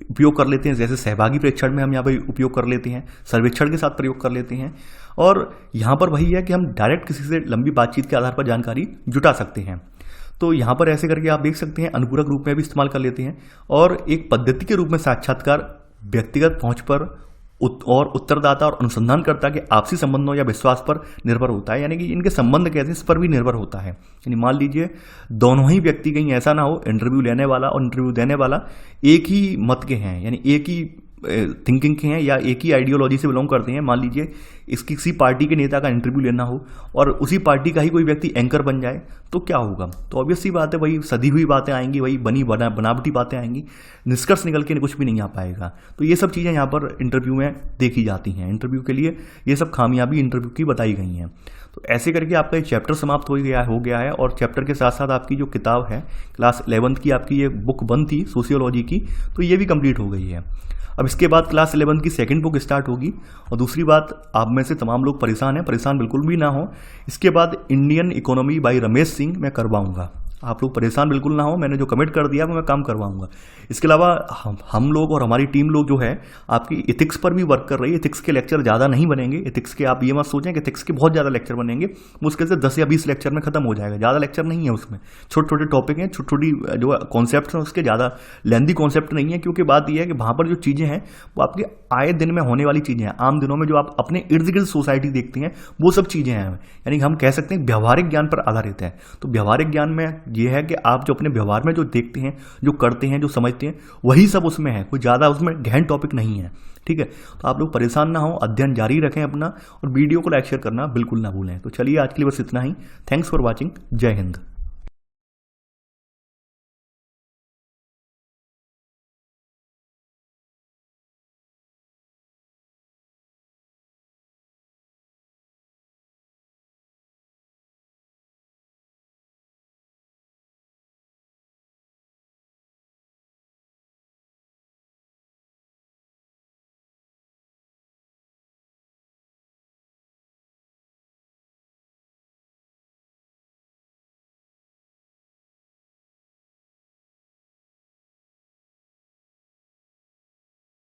उपयोग कर लेते हैं, जैसे सहभागी प्रेक्षण में हम यहाँ पर उपयोग कर लेते हैं, सर्वेक्षण के साथ प्रयोग कर लेते हैं। और यहाँ पर वही है कि हम डायरेक्ट किसी से लंबी बातचीत के आधार पर जानकारी जुटा सकते हैं। तो यहाँ पर ऐसे करके आप देख सकते हैं अनुपूरक रूप में भी इस्तेमाल कर लेते हैं। और एक पद्धति के रूप में साक्षात्कार व्यक्तिगत पहुंच पर और उत्तरदाता और अनुसंधानकर्ता के आपसी संबंधों या विश्वास पर निर्भर होता है, यानी कि इनके संबंध कैसे इस पर भी निर्भर होता है। यानी मान लीजिए दोनों ही व्यक्ति, कहीं ऐसा ना हो इंटरव्यू लेने वाला और इंटरव्यू देने वाला एक ही मत के हैं, यानी एक ही थिंकिंग के हैं या एक ही आइडियोलॉजी से बिलोंग करते हैं। मान लीजिए इसकी किसी पार्टी के नेता का इंटरव्यू लेना हो और उसी पार्टी का ही कोई व्यक्ति एंकर बन जाए तो क्या होगा? तो ऑब्वियस सी बात है, वही सदी हुई बातें आएंगी, वही बनावटी बातें आएंगी, निष्कर्ष निकल के कुछ भी नहीं आ पाएगा। तो ये सब चीज़ें यहाँ पर इंटरव्यू में देखी जाती हैं। इंटरव्यू के लिए ये सब खामियाबी इंटरव्यू की बताई गई हैं। तो ऐसे करके आपका ये चैप्टर समाप्त हो गया है। और चैप्टर के साथ साथ आपकी जो किताब है क्लास 11th की, आपकी ये बुक बंद थी सोशियोलॉजी की, तो ये भी कंप्लीट हो गई है। अब इसके बाद क्लास 11th की सेकंड बुक स्टार्ट होगी। और दूसरी बात, आप में से तमाम लोग परेशान हैं, परेशान बिल्कुल भी ना हो। इसके बाद Indian economy bye Ramesh Singh मैं करवाऊंगा, आप लोग परेशान बिल्कुल ना हो। मैंने जो कमिट कर दिया वो मैं काम करवाऊंगा। इसके अलावा हम लोग और हमारी टीम लोग जो है आपकी इथिक्स पर भी वर्क कर रही है। इथिक्स के लेक्चर ज़्यादा नहीं बनेंगे। इथिक्स के आप ये मत सोचें कि इथिक्स के बहुत ज़्यादा लेक्चर बनेंगे, मुश्किल से 10 या 20 लेक्चर में खत्म हो जाएगा। ज़्यादा लेक्चर नहीं है उसमें, छोटे छोटे टॉपिक हैं, छोटी छोटी जो कॉन्सेप्ट हैं उसके, ज़्यादा लेंदी कॉन्सेप्ट नहीं है। क्योंकि बात यह है कि वहाँ पर जो चीज़ें हैं वो आपके आए दिन में होने वाली चीज़ें हैं, आम दिनों में जो आप अपने इर्द गिर्द सोसाइटी देखते हैं वो सब चीज़ें हैं। यानी हम कह सकते हैं व्यवहारिक ज्ञान पर आधारित है। तो व्यवहारिक ज्ञान में ये है कि आप अपने व्यवहार में जो देखते हैं, जो करते हैं, जो समझते हैं, वही सब उसमें है। कोई ज़्यादा उसमें गहन टॉपिक नहीं है। ठीक है, तो आप लोग परेशान ना हो, अध्ययन जारी रखें अपना, और वीडियो को लाइक शेयर करना बिल्कुल ना भूलें। तो चलिए आज के लिए बस इतना ही। Thanks for watching. जय हिंद।